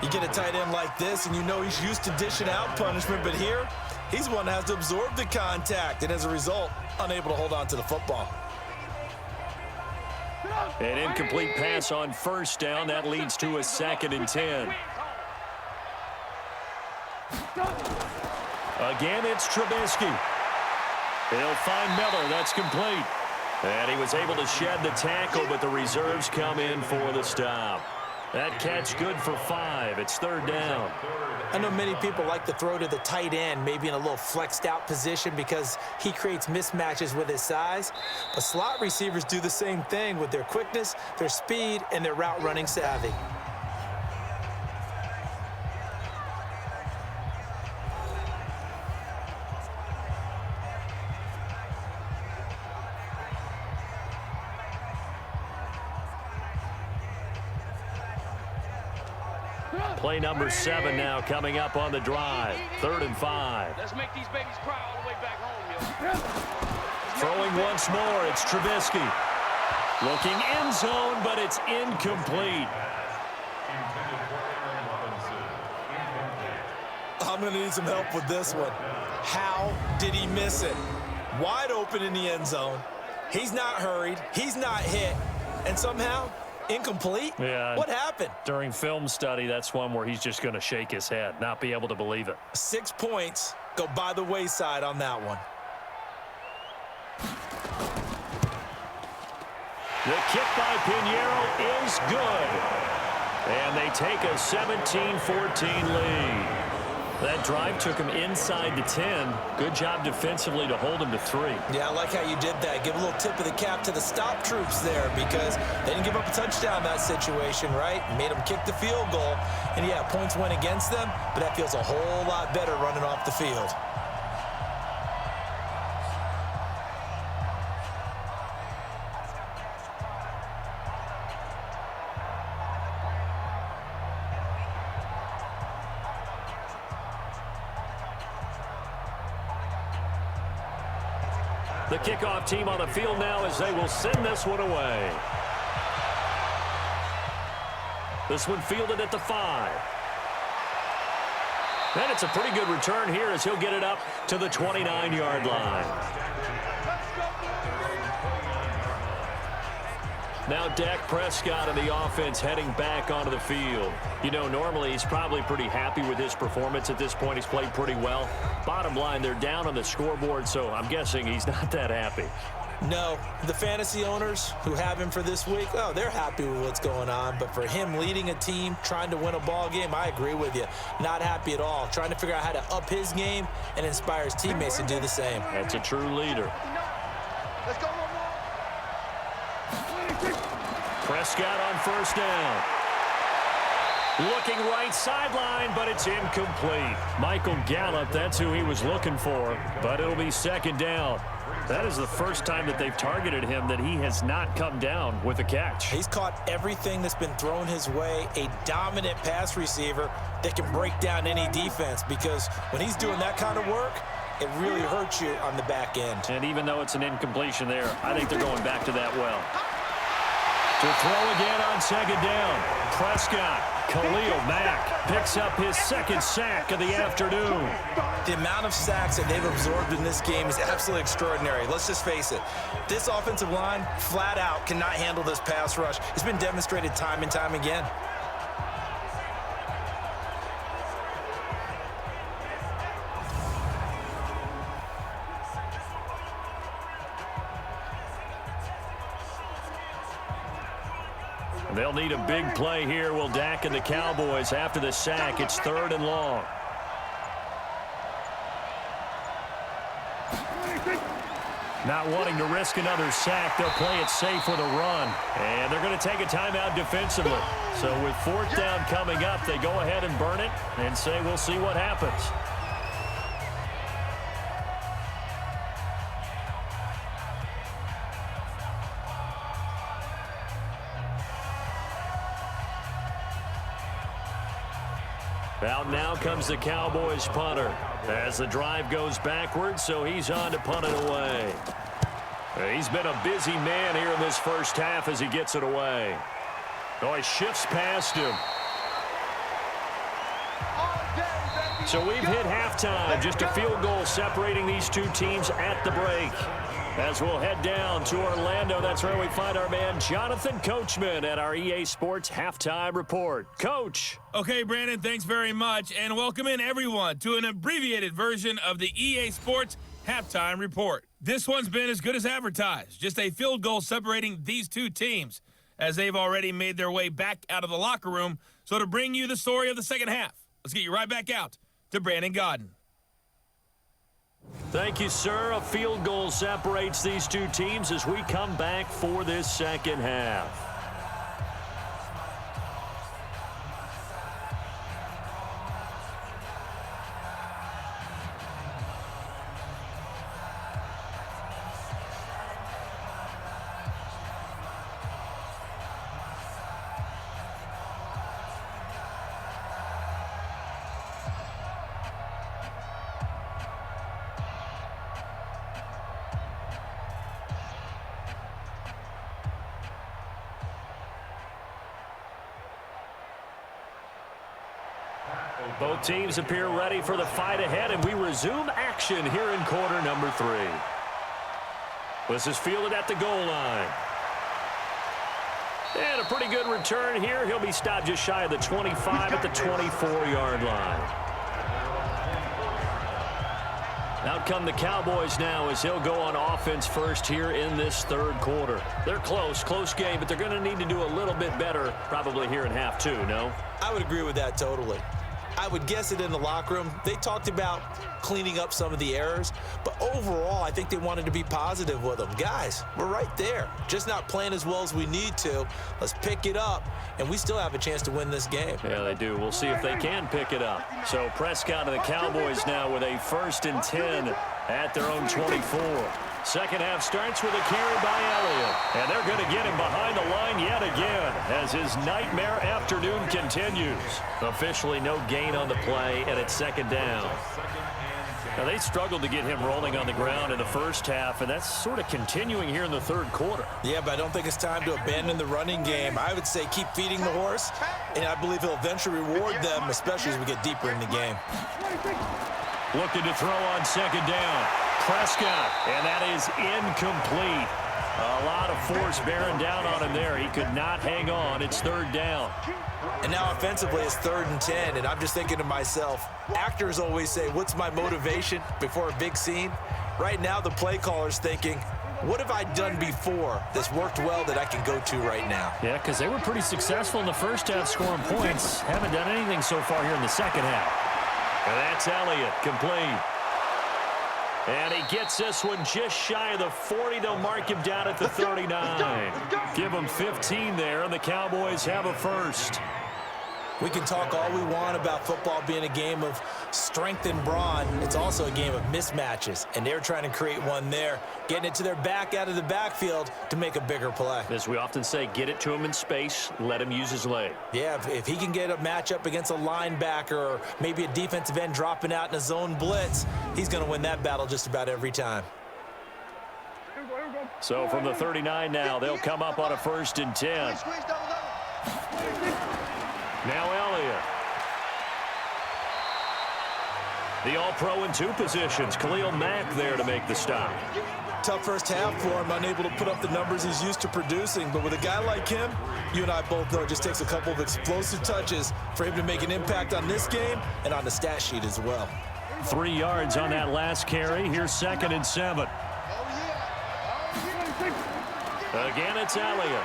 You get a tight end like this, and you know he's used to dishing out punishment, but here, he's one that has to absorb the contact, and as a result, unable to hold on to the football. An incomplete pass on first down. That leads to a 2nd and 10. Again, it's Trubisky. He'll find Miller. That's complete. And he was able to shed the tackle, but the reserves come in for the stop. That catch good for 5. It's 3rd down. I know many people like to throw to the tight end, maybe in a little flexed out position because he creates mismatches with his size. But slot receivers do the same thing with their quickness, their speed, and their route running savvy. Play number 7 now coming up on the drive. 3rd and 5. Let's make these babies cry all the way back home, yo. Throwing once more, it's Trubisky. Looking end zone, but it's incomplete. I'm going to need some help with this one. How did he miss it? Wide open in the end zone. He's not hurried. He's not hit. And somehow, incomplete? Yeah. What happened? During film study, that's one where he's just going to shake his head, not be able to believe it. 6 points go by the wayside on that one. The kick by Pinheiro is good. And they take a 17-14 lead. That drive took him inside the 10. Good job defensively to hold him to 3. Yeah, I like how you did that. Give a little tip of the cap to the stop troops there because they didn't give up a touchdown in that situation, right? Made them kick the field goal. And, yeah, points went against them, but that feels a whole lot better running off the field. The kickoff team on the field now as they will send this one away. This one fielded at the 5. And it's a pretty good return here as he'll get it up to the 29-yard line. Now Dak Prescott and the offense heading back onto the field. You know, normally he's probably pretty happy with his performance at this point. He's played pretty well. Bottom line, they're down on the scoreboard, so I'm guessing he's not that happy. No, the fantasy owners who have him for this week, oh, they're happy with what's going on. But for him leading a team, trying to win a ball game, I agree with you. Not happy at all. Trying to figure out how to up his game and inspire his teammates to do the same. That's a true leader. Let's go one more. Prescott on first down. Looking right sideline, but it's incomplete. Michael Gallup, that's who he was looking for, but it'll be second down. That is the first time that they've targeted him that he has not come down with a catch. He's caught everything that's been thrown his way, a dominant pass receiver that can break down any defense, because when he's doing that kind of work, it really hurts you on the back end. And even though it's an incompletion there, I think they're going back to that well. To throw again on second down. Prescott, Khalil Mack picks up his second sack of the afternoon. The amount of sacks that they've absorbed in this game is absolutely extraordinary. Let's just face it. This offensive line, flat out, cannot handle this pass rush. It's been demonstrated time and time again. They'll need a big play here. Will Dak and the Cowboys after the sack. It's 3rd and long. Not wanting to risk another sack, they'll play it safe with a run. And they're going to take a timeout defensively. So with 4th down coming up, they go ahead and burn it and say we'll see what happens. Out now comes the Cowboys punter as the drive goes backwards, so he's on to punt it away. He's been a busy man here in this first half as he gets it away. Oh, he shifts past him. So we've hit halftime. Just a field goal separating these two teams at the break. As we'll head down to Orlando, that's where we find our man Jonathan Coachman at our EA Sports Halftime Report. Coach. Okay, Brandon, thanks very much, and welcome in everyone to an abbreviated version of the EA Sports Halftime Report. This one's been as good as advertised, just a field goal separating these two teams, as they've already made their way back out of the locker room. So to bring you the story of the second half, let's get you right back out to Brandon Godden. Thank you, sir. A field goal separates these two teams as we come back for this second half. Both teams appear ready for the fight ahead, and we resume action here in quarter number 3. This is fielded at the goal line. And a pretty good return here. He'll be stopped just shy of the 25 at the 24-yard line. Out come the Cowboys now as he'll go on offense first here in this third quarter. They're close game, but they're going to need to do a little bit better probably here in half 2, no? I would agree with that totally. I would guess it in the locker room. They talked about cleaning up some of the errors, but overall, I think they wanted to be positive with them. Guys, we're right there. Just not playing as well as we need to. Let's pick it up, and we still have a chance to win this game. Yeah, they do. We'll see if they can pick it up. So Prescott and the Cowboys now with a 1st and 10 at their own 24. Second half starts with a carry by Elliott. And they're going to get him behind the line yet again as his nightmare afternoon continues. Officially no gain on the play, and it's 2nd down. Now, they struggled to get him rolling on the ground in the first half, and that's sort of continuing here in the third quarter. Yeah, but I don't think it's time to abandon the running game. I would say keep feeding the horse, and I believe he'll eventually reward them, especially as we get deeper in the game. Looking to throw on 2nd down. Prescott, and that is incomplete. A lot of force bearing down on him there. He could not hang on. It's third down. And now offensively it's 3rd and 10, and I'm just thinking to myself, actors always say, what's my motivation before a big scene? Right now the play caller's thinking, what have I done before that's worked well that I can go to right now? Yeah, because they were pretty successful in the first half scoring points. Haven't done anything so far here in the second half. And that's Elliott, complete. And he gets this one just shy of the 40. They'll mark him down at the 39. Give him 15 there, and the Cowboys have a first. We can talk all we want about football being a game of strength and brawn. It's also a game of mismatches, and they're trying to create one there, getting it to their back out of the backfield to make a bigger play. As we often say, get it to him in space, let him use his leg. Yeah, if he can get a matchup against a linebacker or maybe a defensive end dropping out in a zone blitz, he's going to win that battle just about every time. So from the 39 now, they'll come up on a 1st and 10. Now Elliott. The All-Pro in 2 positions. Khalil Mack there to make the stop. Tough first half for him, unable to put up the numbers he's used to producing. But with a guy like him, you and I both know it just takes a couple of explosive touches for him to make an impact on this game and on the stat sheet as well. 3 yards on that last carry. Here's 2nd and 7. Again, it's Elliott.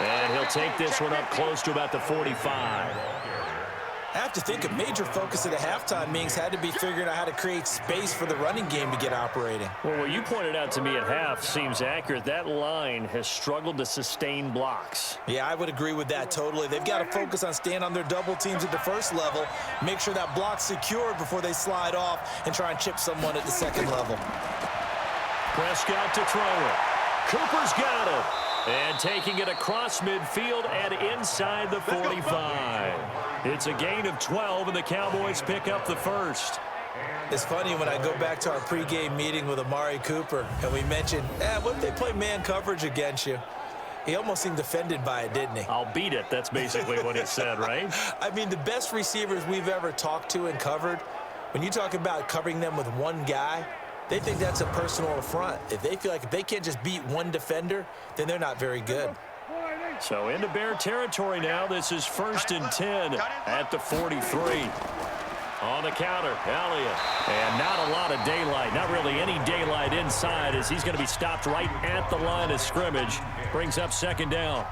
And he'll take this one up close to about the 45. I have to think a major focus at the halftime meetings had to be figuring out how to create space for the running game to get operating. Well, what you pointed out to me at half seems accurate. That line has struggled to sustain blocks. Yeah, I would agree with that totally. They've got to focus on staying on their double teams at the first level, make sure that block's secured before they slide off and try and chip someone at the second level. Prescott to throw it. Cooper's got it. And taking it across midfield and inside the 45. It's a gain of 12, and the Cowboys pick up the first. It's funny when I go back to our pregame meeting with Amari Cooper, and we mentioned, what if they play man coverage against you? He almost seemed offended by it, didn't he? I'll beat it. That's basically what he said, right? I mean, the best receivers we've ever talked to and covered, when you talk about covering them with one guy, they think that's a personal affront. If they feel like if they can't just beat one defender, then they're not very good. So into Bear territory now. This is 1st and 10 at the 43. On the counter, Elliott. And not a lot of daylight, not really any daylight inside as he's going to be stopped right at the line of scrimmage. Brings up 2nd down.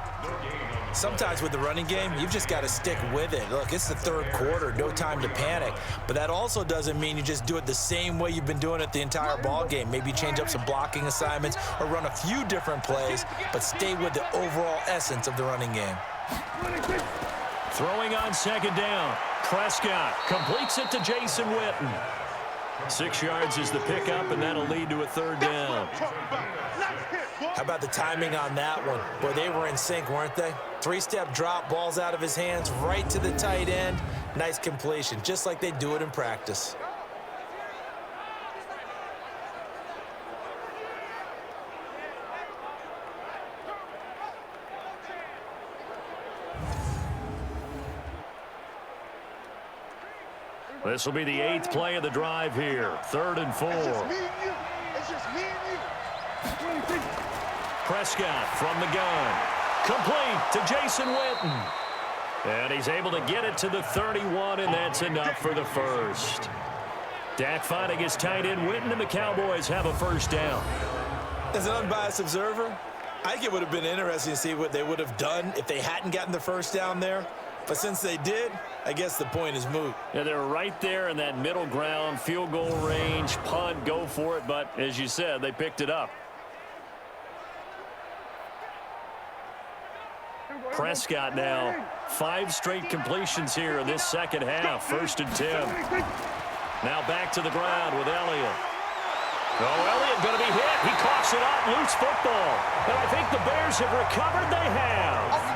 Sometimes with the running game, you've just got to stick with it. Look, it's the 3rd quarter, no time to panic. But that also doesn't mean you just do it the same way you've been doing it the entire ball game. Maybe change up some blocking assignments or run a few different plays, but stay with the overall essence of the running game. Throwing on 2nd down. Prescott completes it to Jason Witten. 6 yards is the pickup, and that'll lead to a 3rd down. How about the timing on that one? Boy, they were in sync, weren't they? 3-step drop, balls out of his hands, right to the tight end. Nice completion, just like they do it in practice. This will be the 8th play of the drive here. 3rd and 4. It's just me and you. It's just me and you. Prescott from the gun. Complete to Jason Witten. And he's able to get it to the 31, and that's enough for the first. Dak finding his tight end Witten, and the Cowboys have a 1st down. As an unbiased observer, I think it would have been interesting to see what they would have done if they hadn't gotten the 1st down there. But since they did, I guess the point is moot. Yeah, they're right there in that middle ground, field goal range, punt, go for it. But as you said, they picked it up. Prescott now, 5 straight completions here in this second half. 1st and 10. Now back to the ground with Elliott. Oh, Elliott going to be hit. He coughs it up, loose football. And I think the Bears have recovered. They have.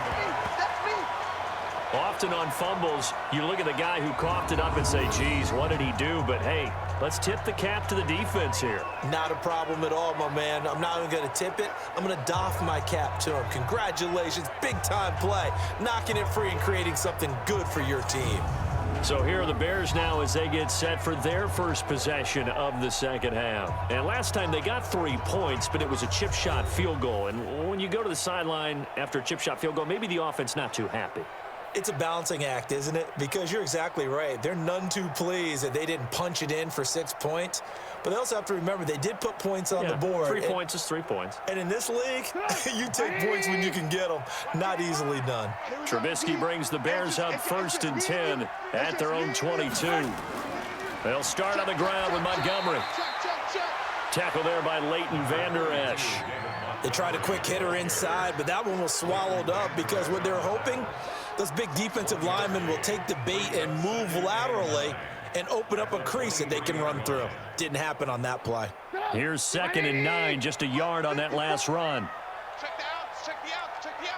Often on fumbles, you look at the guy who coughed it up and say, geez, what did he do? But, hey, let's tip the cap to the defense here. Not a problem at all, my man. I'm not even going to tip it. I'm going to doff my cap to him. Congratulations. Big-time play. Knocking it free and creating something good for your team. So here are the Bears now as they get set for their first possession of the second half. And last time they got 3 points, but it was a chip shot field goal. And when you go to the sideline after a chip shot field goal, maybe the offense not too happy. It's a balancing act, isn't it? Because you're exactly right. They're none too pleased that they didn't punch it in for 6 points. But they also have to remember they did put points on the board. 3 points is 3 points. And in this league, you take points when you can get them. Not easily done. Trubisky brings the Bears up 1st and 10 at their own 22. They'll start on the ground with Montgomery. Tackle there by Leighton Vander Esch. They tried a quick hitter inside, but that one was swallowed up because what they're hoping, those big defensive linemen will take the bait and move laterally and open up a crease that they can run through. Didn't happen on that play. Here's 2nd and 9, just a yard on that last run. Check the outs, check the outs, check the outs.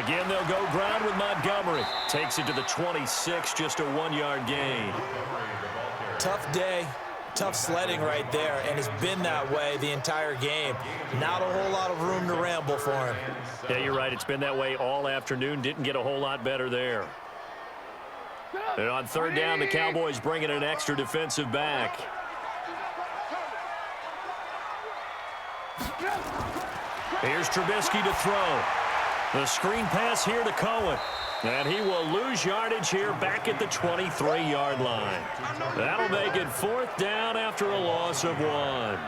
Again, they'll go ground with Montgomery. Takes it to the 26, just a 1-yard gain. Tough day. Tough sledding right there, and it's been that way the entire game. Not a whole lot of room to ramble for him. Yeah, you're right. It's been that way all afternoon. Didn't get a whole lot better there. And on 3rd down, the Cowboys bring in an extra defensive back. Here's Trubisky to throw. The screen pass here to Cohen. And he will lose yardage here back at the 23-yard line. That'll make it 4th down after a loss of 1.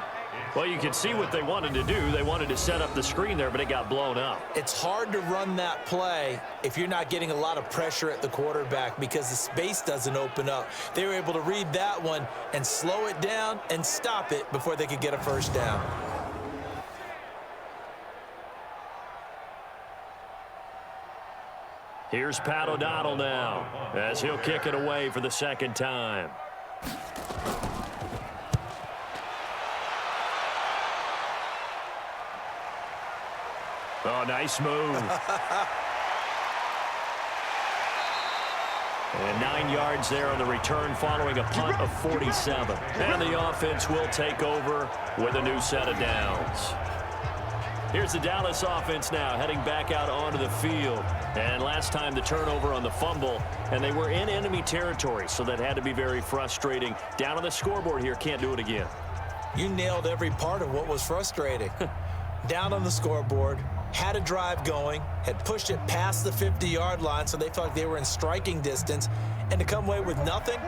Well, you can see what they wanted to do. They wanted to set up the screen there, but it got blown up. It's hard to run that play if you're not getting a lot of pressure at the quarterback because the space doesn't open up. They were able to read that one and slow it down and stop it before they could get a 1st down. Here's Pat O'Donnell now as he'll kick it away for the 2nd time. Oh, nice move. And 9 yards there on the return following a punt of 47. And the offense will take over with a new set of downs. Here's the Dallas offense now heading back out onto the field. And last time the turnover on the fumble, and they were in enemy territory, so that had to be very frustrating. Down on the scoreboard here, can't do it again. You nailed every part of what was frustrating. Down on the scoreboard, had a drive going, had pushed it past the 50-yard line, so they felt like they were in striking distance, and to come away with nothing,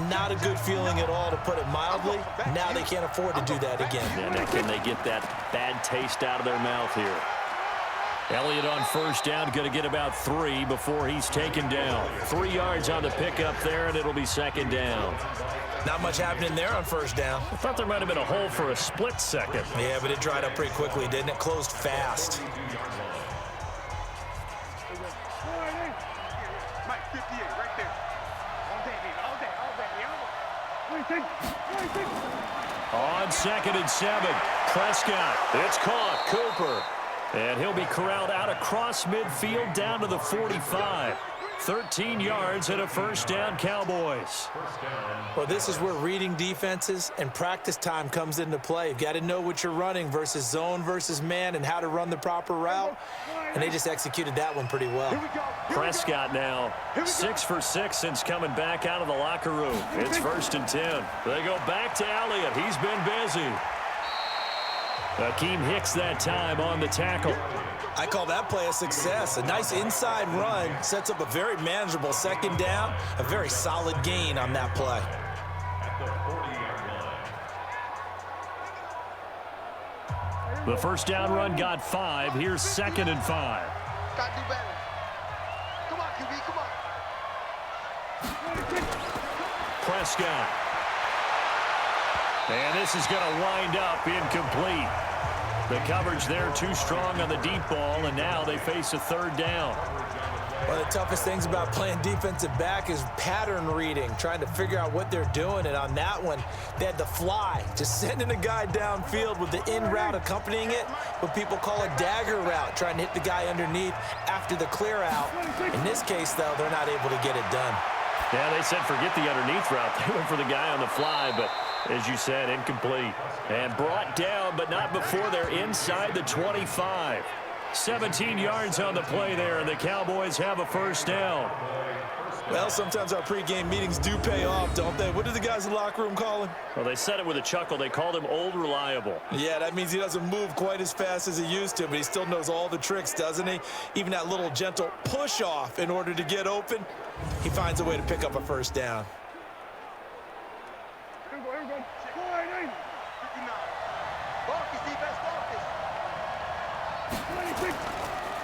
not a good feeling at all, to put it mildly. Now they can't afford to do that again. And can they get that bad taste out of their mouth here? Elliott on 1st down, going to get about 3 before he's taken down. 3 yards on the pickup there, and it'll be 2nd down. Not much happening there on 1st down. I thought there might have been a hole for a split second. Yeah, but it dried up pretty quickly, didn't it? Closed fast. Mike, 58, right there. On 2nd and 7, Prescott. It's caught. Cooper. And he'll be corralled out across midfield down to the 45. 13 yards and a 1st down, Cowboys. Well, this is where reading defenses and practice time comes into play. You've got to know what you're running versus zone versus man and how to run the proper route. And they just executed that one pretty well. Prescott now 6 for 6 since coming back out of the locker room. It's 1st and 10. They go back to Elliott. He's been busy. Akeem Hicks that time on the tackle. I call that play a success. A nice inside run sets up a very manageable 2nd down. A very solid gain on that play. The 1st down run got 5. Here's 2nd and 5. Got to do better. Come on, QB, come on. Prescott. And this is going to wind up incomplete. The coverage there too strong on the deep ball, and now they face a 3rd down. One of the toughest things about playing defensive back is pattern reading, trying to figure out what they're doing. And on that one, they had the fly, just sending a guy downfield with the in route accompanying it, what people call a dagger route, trying to hit the guy underneath after the clear out. In this case, though, they're not able to get it done. Yeah, they said forget the underneath route. They went for the guy on the fly, but as you said, incomplete. And brought down, but not before they're inside the 25. 17 yards on the play there, and the Cowboys have a first down. Well, sometimes our pregame meetings do pay off, don't they? What did the guys in the locker room call him? Well, they said it with a chuckle. They called him Old Reliable. Yeah, that means he doesn't move quite as fast as he used to, but he still knows all the tricks, doesn't he? Even that little gentle push-off in order to get open, he finds a way to pick up a first down.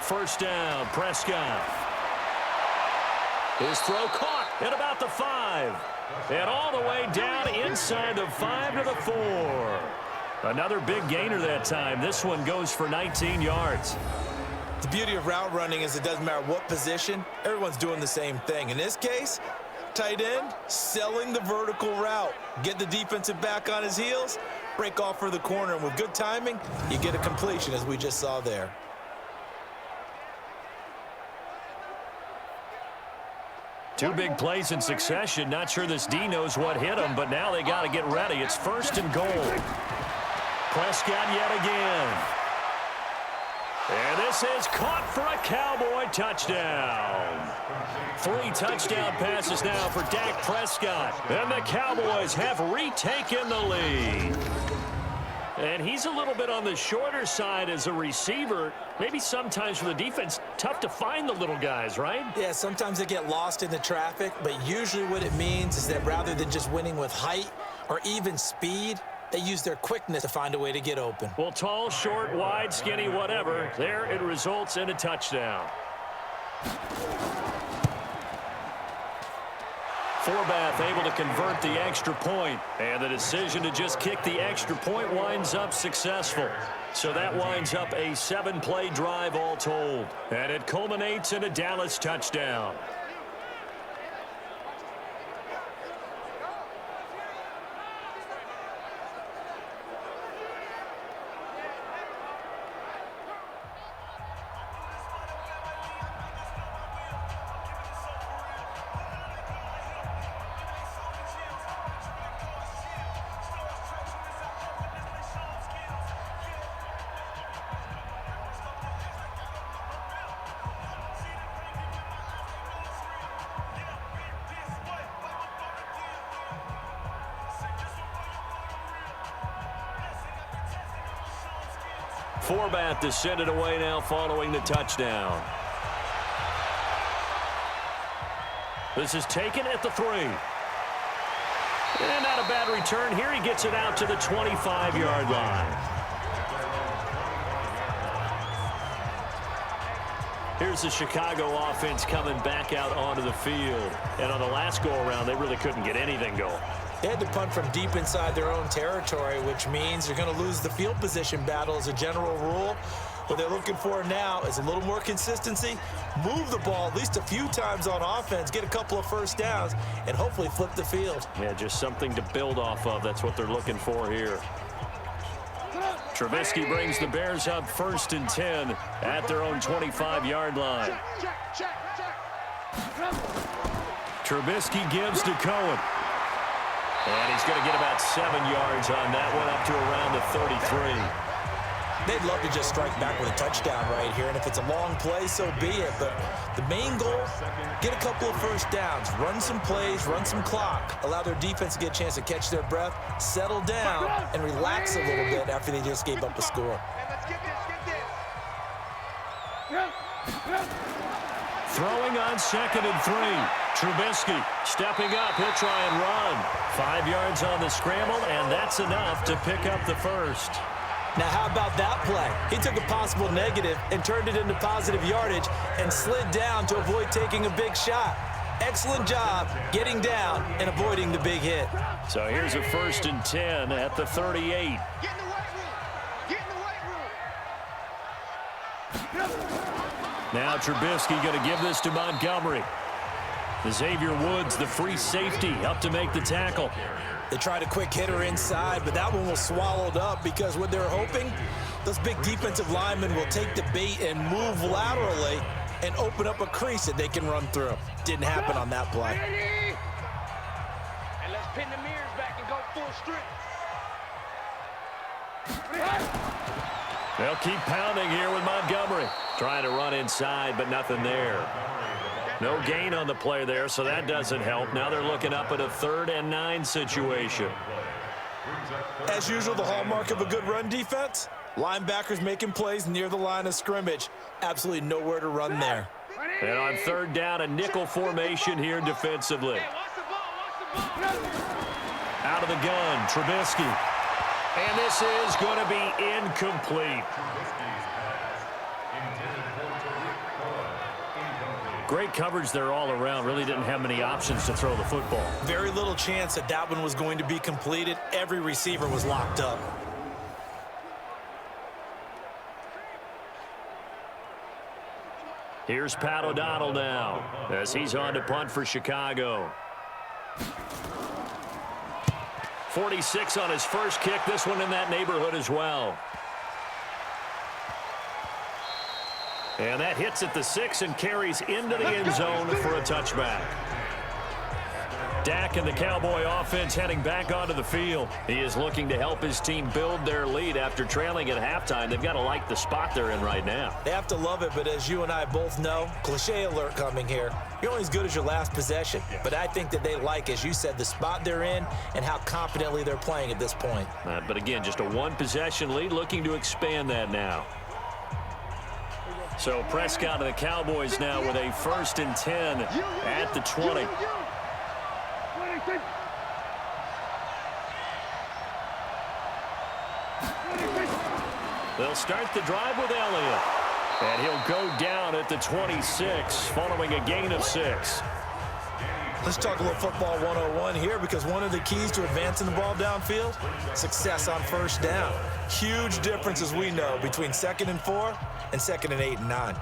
First down, Prescott. His throw caught at about the 5. And all the way down inside the 5 to the 4. Another big gainer that time. This one goes for 19 yards. The beauty of route running is it doesn't matter what position. Everyone's doing the same thing. In this case, tight end, selling the vertical route. Get the defensive back on his heels, break off for the corner. And with good timing, you get a completion, as we just saw there. Two big plays in succession. Not sure this D knows what hit him, but now they got to get ready. It's first and goal. Prescott yet again. And this is caught for a Cowboy touchdown. 3 touchdown passes now for Dak Prescott. And the Cowboys have retaken the lead. And he's a little bit on the shorter side as a receiver. Maybe sometimes for the defense, tough to find the little guys, right? Yeah, sometimes they get lost in the traffic, but usually what it means is that rather than just winning with height or even speed, they use their quickness to find a way to get open. Well, tall, short, wide, skinny, whatever, there it results in a touchdown. Forbath able to convert the extra point, and the decision to just kick the extra point winds up successful. So that winds up a 7-play drive all told, and it culminates in a Dallas touchdown. Forbath to send it away now following the touchdown. This is taken at the 3. And not a bad return here. He gets it out to the 25-yard line. Here's the Chicago offense coming back out onto the field. And on the last go-around, they really couldn't get anything going. They had to punt from deep inside their own territory, which means they're going to lose the field position battle as a general rule. What they're looking for now is a little more consistency, move the ball at least a few times on offense, get a couple of first downs, and hopefully flip the field. Yeah, just something to build off of. That's what they're looking for here. Trubisky brings the Bears up 1st and 10 at their own 25-yard line. Trubisky gives to Cohen. And he's going to get about 7 yards on that one, up to around the 33. They'd love to just strike back with a touchdown right here, and if it's a long play, so be it. But the main goal, get a couple of first downs, run some plays, run some clock, allow their defense to get a chance to catch their breath, settle down, and relax a little bit after they just gave up a score. Throwing on 2nd and 3. Trubisky stepping up. He'll try and run. 5 yards on the scramble, and that's enough to pick up the first. Now, how about that play? He took a possible negative and turned it into positive yardage and slid down to avoid taking a big shot. Excellent job getting down and avoiding the big hit. So here's a 1st and 10 at the 38. Get in the weight room. Get in the weight room. Now Trubisky going to give this to Montgomery. Xavier Woods, the free safety, up to make the tackle. They tried a quick hitter inside, but that one was swallowed up because what they're hoping, those big defensive linemen will take the bait and move laterally and open up a crease that they can run through. Didn't happen on that play. And let's pin the mirrors back and go full strength. They'll keep pounding here with Montgomery. Trying to run inside, but nothing there. No gain on the play there, so that doesn't help. Now they're looking up at a 3rd and 9 situation. As usual, the hallmark of a good run defense, linebackers making plays near the line of scrimmage. Absolutely nowhere to run there. And on 3rd down, a nickel formation here defensively. Out of the gun, Trubisky. And this is going to be incomplete. Great coverage there all around. Really didn't have many options to throw the football. Very little chance that that one was going to be completed. Every receiver was locked up. Here's Pat O'Donnell now as he's on to punt for Chicago. 46 on his first kick. This one in that neighborhood as well. And that hits at the 6 and carries into the end zone for a touchback. Dak and the Cowboy offense heading back onto the field. He is looking to help his team build their lead after trailing at halftime. They've got to like the spot they're in right now. They have to love it, but as you and I both know, cliche alert coming here. You're only as good as your last possession. But I think that they like, as you said, the spot they're in and how confidently they're playing at this point. But again, just a 1-possession lead, looking to expand that now. So Prescott and the Cowboys now with a 1st and 10 at the 20. They'll start the drive with Elliott. And he'll go down at the 26 following a gain of 6. Let's talk a little football 101 here, because one of the keys to advancing the ball downfield, success on 1st down. Huge difference, as we know, between 2nd and 4 and 2nd and 8 and 9.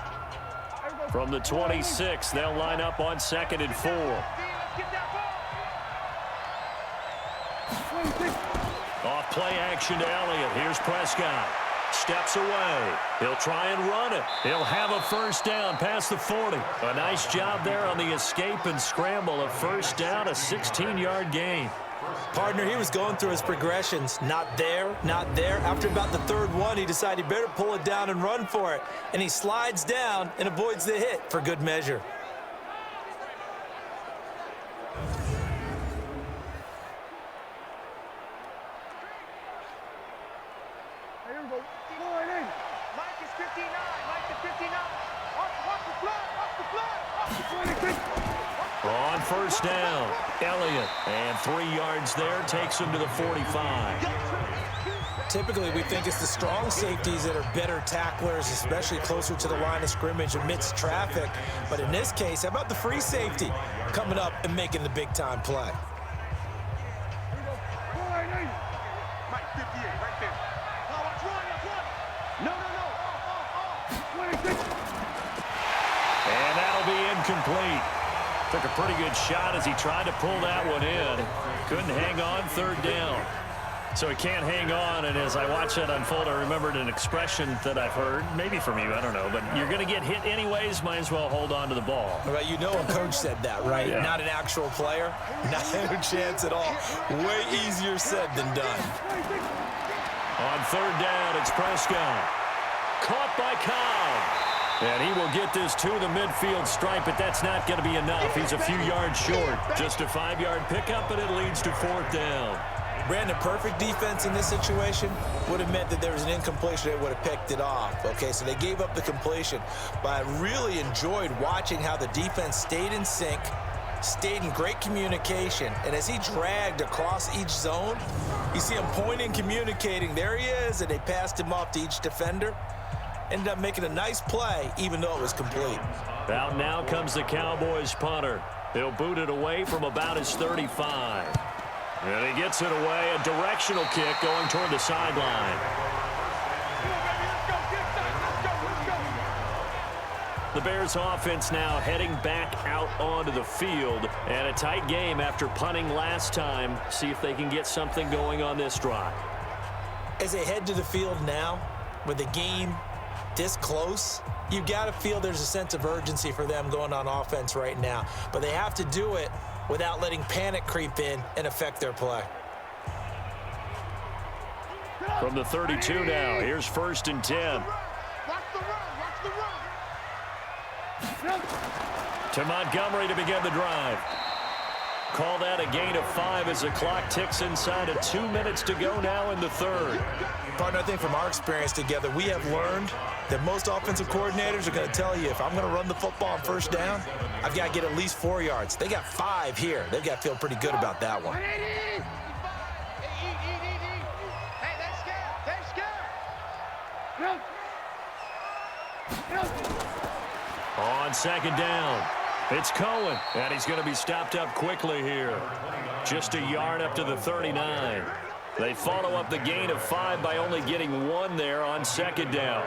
From the 26, they'll line up on 2nd and 4. Off play action to Elliott. Here's Prescott. Steps away. He'll try and run it. He'll have a 1st down past the 40. A nice job there on the escape and scramble. A 1st down, a 16-yard gain. Partner, he was going through his progressions. Not there, not there. After about the 3rd one, he decided he better pull it down and run for it. And he slides down and avoids the hit for good measure. On 1st down, Elliott, and 3 yards there, takes him to the 45. Typically, we think it's the strong safeties that are better tacklers, especially closer to the line of scrimmage amidst traffic. But in this case, how about the free safety coming up and making the big-time play? Mike 58, right there. No, watch one. No. And that'll be incomplete. Took a pretty good shot as he tried to pull that one in. Couldn't hang on 3rd down. So he can't hang on, and as I watched that unfold, I remembered an expression that I've heard, maybe from you, I don't know, but you're going to get hit anyways, might as well hold on to the ball. Right, you know a coach said that, right? Yeah. Not an actual player. Not a chance at all. Way easier said than done. On 3rd down, it's Prescott. Caught by Cobb. And he will get this to the midfield stripe, but that's not going to be enough. He's a few yards short. Just a 5-yard pickup, and it leads to 4th down. Brandon, perfect defense in this situation would have meant that there was an incompletion. They would have picked it off. Okay, so they gave up the completion. But I really enjoyed watching how the defense stayed in sync, stayed in great communication. And as he dragged across each zone, you see him pointing, communicating. There he is, and they passed him off to each defender. Ended up making a nice play, even though it was complete. Out now comes the Cowboys punter. He'll boot it away from about his 35. And he gets it away, a directional kick going toward the sideline. The Bears offense now heading back out onto the field. And a tight game after punting last time. See if they can get something going on this drive. As they head to the field now, with the game this close, you've got to feel there's a sense of urgency for them going on offense right now. But they have to do it without letting panic creep in and affect their play. From the 32 now, here's 1st and 10. Watch the run. Watch the run. To Montgomery to begin the drive. Call that a gain of 5 as the clock ticks inside of 2 minutes to go now in the third. Partner, I think from our experience together, we have learned that most offensive coordinators are going to tell you, if I'm going to run the football on 1st down, I've got to get at least 4 yards. They got 5 here. They've got to feel pretty good about that one. Hey, they're scared. On 2nd down, it's Cohen, and he's going to be stopped up quickly here. Just a yard up to the 39. They follow up the gain of 5 by only getting 1 there on 2nd down.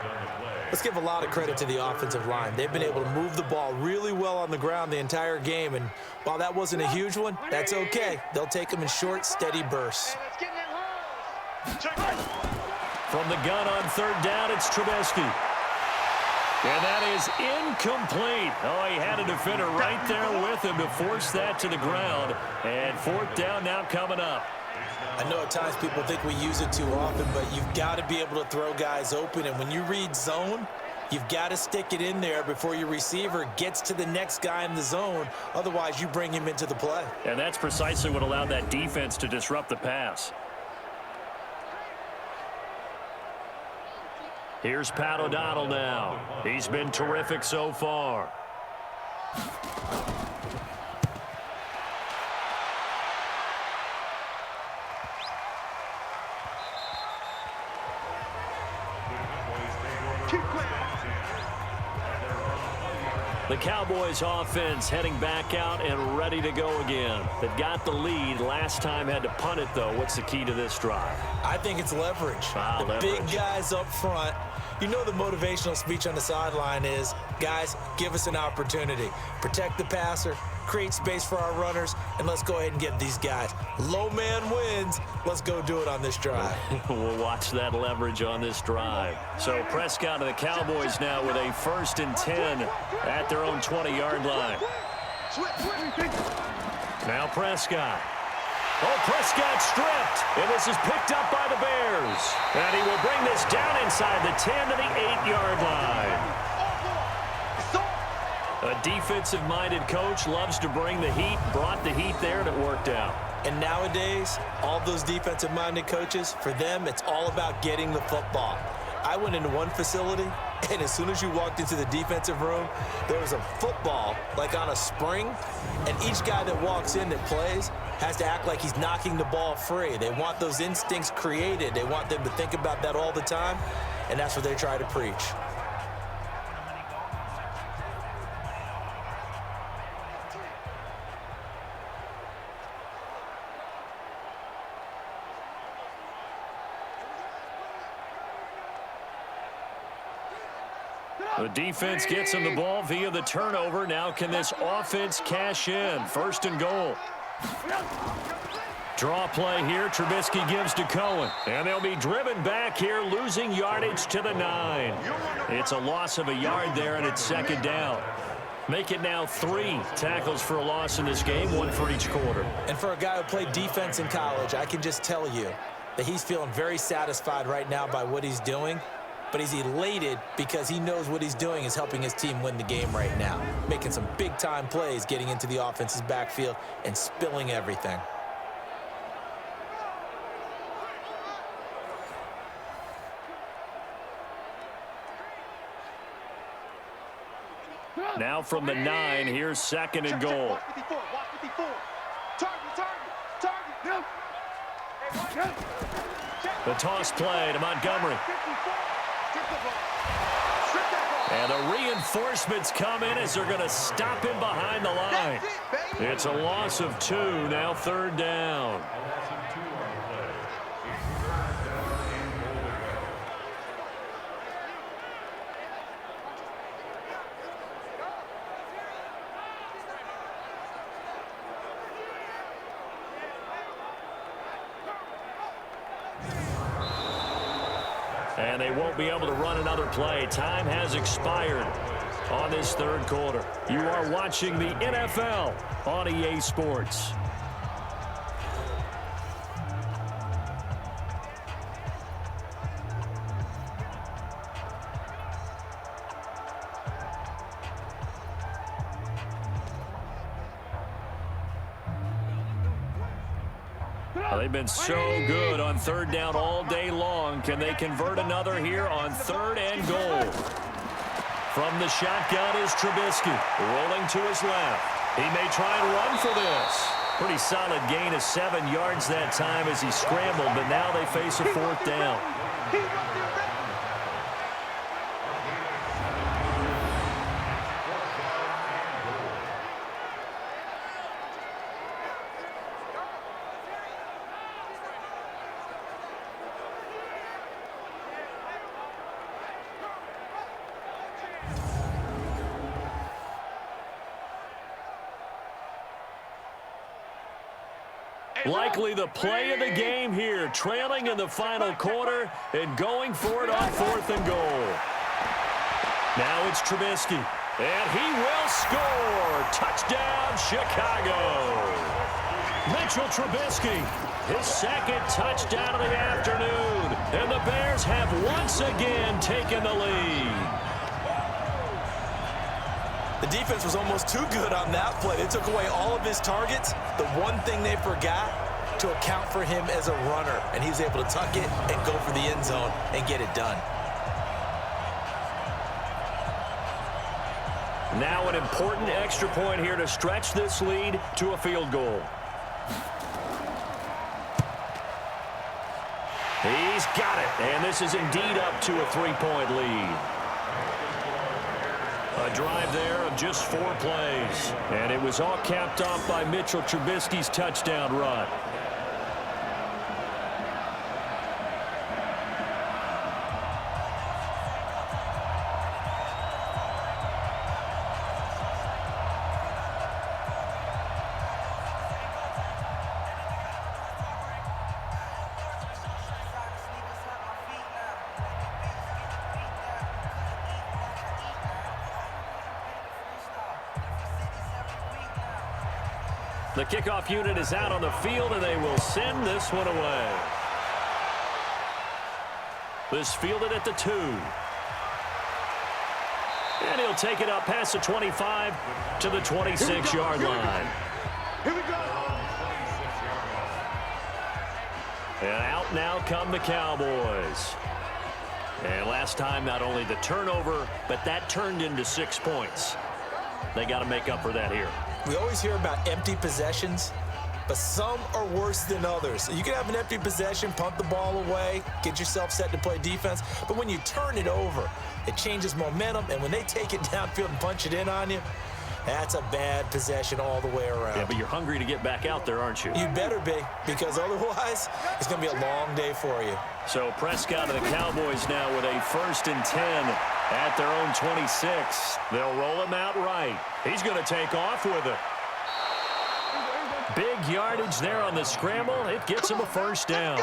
Let's give a lot of credit to the offensive line. They've been able to move the ball really well on the ground the entire game, and while that wasn't a huge one, that's okay. They'll take them in short, steady bursts. Let's get in that hole. From the gun on 3rd down, it's Trubisky. And that is incomplete. Oh, he had a defender right there with him to force that to the ground. And 4th down now coming up. I know at times people think we use it too often, but you've got to be able to throw guys open. And when you read zone, you've got to stick it in there before your receiver gets to the next guy in the zone. Otherwise, you bring him into the play. And that's precisely what allowed that defense to disrupt the pass. Here's Pat O'Donnell now. He's been terrific so far. The Cowboys offense heading back out and ready to go again. They've got the lead. Last time had to punt it, though. What's the key to this drive? I think it's leverage. The big guys up front. You know the motivational speech on the sideline is, guys, give us an opportunity. Protect the passer, create space for our runners, and let's go ahead and get these guys. Low man wins. Let's go do it on this drive. We'll watch that leverage on this drive. So Prescott and the Cowboys now with a 1st and 10 at their own 20-yard line. Now Prescott. Oh, Prescott stripped, and this is picked up by the Bears. And he will bring this down inside the 10 to the 8-yard line. A defensive-minded coach loves to bring the heat, brought the heat there, and it worked out. And nowadays, all those defensive-minded coaches, for them, it's all about getting the football. I went into one facility, and as soon as you walked into the defensive room, there was a football, like on a spring, and each guy that walks in that plays has to act like he's knocking the ball free. They want those instincts created. They want them to think about that all the time, and that's what they try to preach. The defense gets him the ball via the turnover. Now can this offense cash in? 1st and goal. Draw play here. Trubisky gives to Cohen. And they'll be driven back here, losing yardage to the 9. It's a loss of a yard there, and it's 2nd down. Make it now 3 tackles for a loss in this game, 1 for each quarter. And for a guy who played defense in college, I can just tell you that he's feeling very satisfied right now by what he's doing. But he's elated because he knows what he's doing is helping his team win the game right now. Making some big-time plays, getting into the offense's backfield, and spilling everything. Now from the 9, here's 2nd and goal. Watch 54. Target. The toss play to Montgomery. And the reinforcements come in as they're going to stop him behind the line. It's a loss of 2, now 3rd down. And they won't be able to run another play. Time has expired on this 3rd quarter. You are watching the NFL on EA Sports. Well, they've been so good on third down all day long. Can they convert another here on 3rd and goal? From the shotgun is Trubisky, rolling to his left. He may try and run for this. Pretty solid gain of 7 yards that time as he scrambled, but now they face a 4th down. Likely the play of the game here, trailing in the final quarter and going for it on 4th and goal. Now it's Trubisky, and he will score. Touchdown, Chicago. Mitchell Trubisky, his 2nd touchdown of the afternoon, and the Bears have once again taken the lead. The defense was almost too good on that play. They took away all of his targets. The one thing they forgot to account for him as a runner, and he was able to tuck it and go for the end zone and get it done. Now an important extra point here to stretch this lead to a field goal. He's got it, and this is indeed up to a 3-point lead. A drive there of just 4 plays. And it was all capped off by Mitchell Trubisky's touchdown run. The kickoff unit is out on the field, and they will send this one away. This fielded at the 2. And he'll take it up past the 25 to the 26-yard line. Here we go. And out now come the Cowboys. And last time, not only the turnover, but that turned into 6 points. They got to make up for that here. We always hear about empty possessions, but some are worse than others. You can have an empty possession, punt the ball away, get yourself set to play defense, but when you turn it over, it changes momentum, and when they take it downfield and punch it in on you, that's a bad possession all the way around. Yeah, but you're hungry to get back out there, aren't you? You better be, because otherwise, it's going to be a long day for you. So Prescott and the Cowboys now with a 1st and 10 at their own 26. They'll roll him out right. He's going to take off with it. Big yardage there on the scramble. It gets him a 1st down.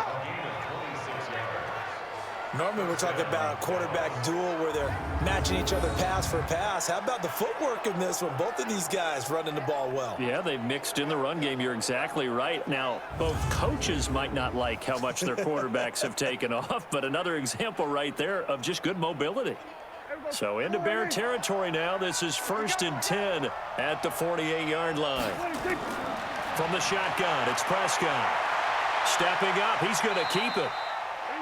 Normally we're talking about a quarterback duel where they're matching each other pass for pass. How about the footwork in this one? Both of these guys running the ball well. Yeah, they've mixed in the run game. You're exactly right. Now, both coaches might not like how much their quarterbacks have taken off, but another example right there of just good mobility. So into Bear territory now. This is 1st and 10 at the 48-yard line. From the shotgun, it's Prescott. Stepping up, he's going to keep it.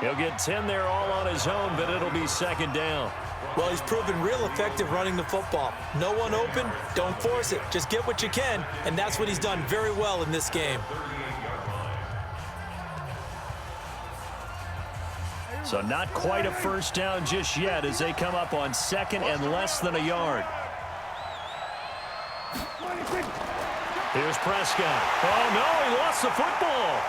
He'll get 10 there all on his own, but it'll be 2nd down. Well, he's proven real effective running the football. No one open, don't force it. Just get what you can, and that's what he's done very well in this game. So not quite a 1st down just yet as they come up on 2nd and less than a yard. Here's Prescott. Oh, no, he lost the football.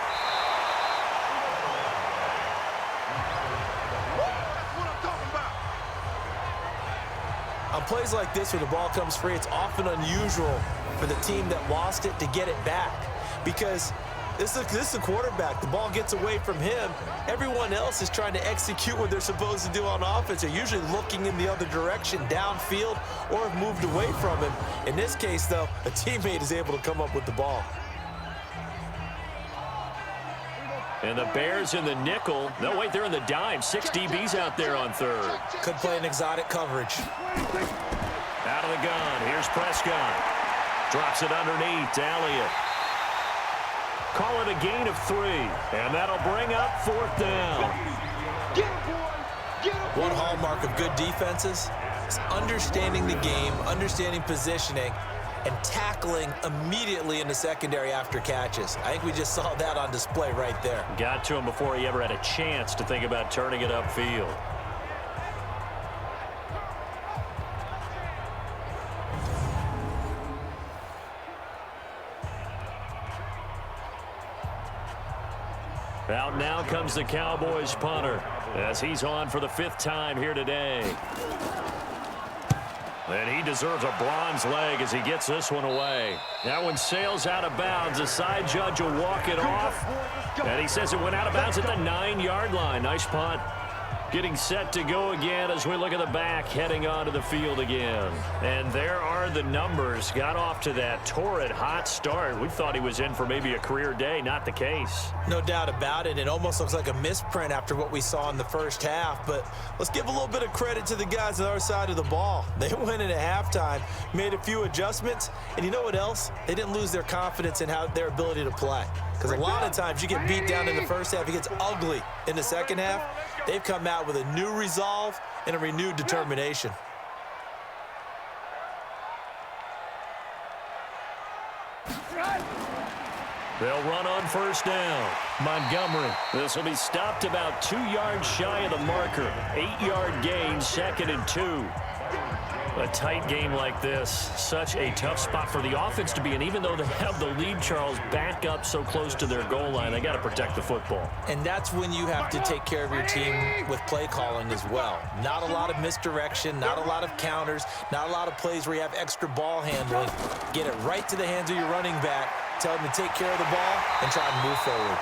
On plays like this where the ball comes free, it's often unusual for the team that lost it to get it back because this is the quarterback. The ball gets away from him. Everyone else is trying to execute what they're supposed to do on offense. They're usually looking in the other direction, downfield, or have moved away from him. In this case, though, a teammate is able to come up with the ball. And the Bears in the nickel. No, wait, they're in the dime. 6 DBs out there on 3rd. Could play an exotic coverage. Out of the gun. Here's Prescott. Drops it underneath to Elliott. Call it a gain of 3, and that'll bring up 4th down. Get him, boy. Get him. One hallmark of good defenses is understanding the game, understanding positioning, and tackling immediately in the secondary after catches. I think we just saw that on display right there. Got to him before he ever had a chance to think about turning it upfield. Out now comes the Cowboys punter as he's on for the 5th time here today. And he deserves a bronze leg as he gets this one away. That one sails out of bounds. The side judge will walk it off. And he says it went out of bounds at the 9-yard line. Nice punt. Getting set to go again as we look at the back, heading onto the field again. And there are the numbers. Got off to that torrid hot start. We thought he was in for maybe a career day. Not the case. No doubt about it. It almost looks like a misprint after what we saw in the first half. But let's give a little bit of credit to the guys on our side of the ball. They went in at halftime, made a few adjustments, and you know what else? They didn't lose their confidence in their ability to play. Because a lot of times you get beat down in the first half, it gets ugly in the second half. They've come out with a new resolve and a renewed determination. They'll run on 1st down. Montgomery. This will be stopped about 2 yards shy of the marker. 8-yard gain, 2nd and 2. A tight game like this, such a tough spot for the offense to be in. Even though they have the lead, Charles, back up so close to their goal line, they got to protect the football. And that's when you have to take care of your team with play calling as well. Not a lot of misdirection, not a lot of counters, not a lot of plays where you have extra ball handling. Get it right to the hands of your running back, tell him to take care of the ball, and try and move forward.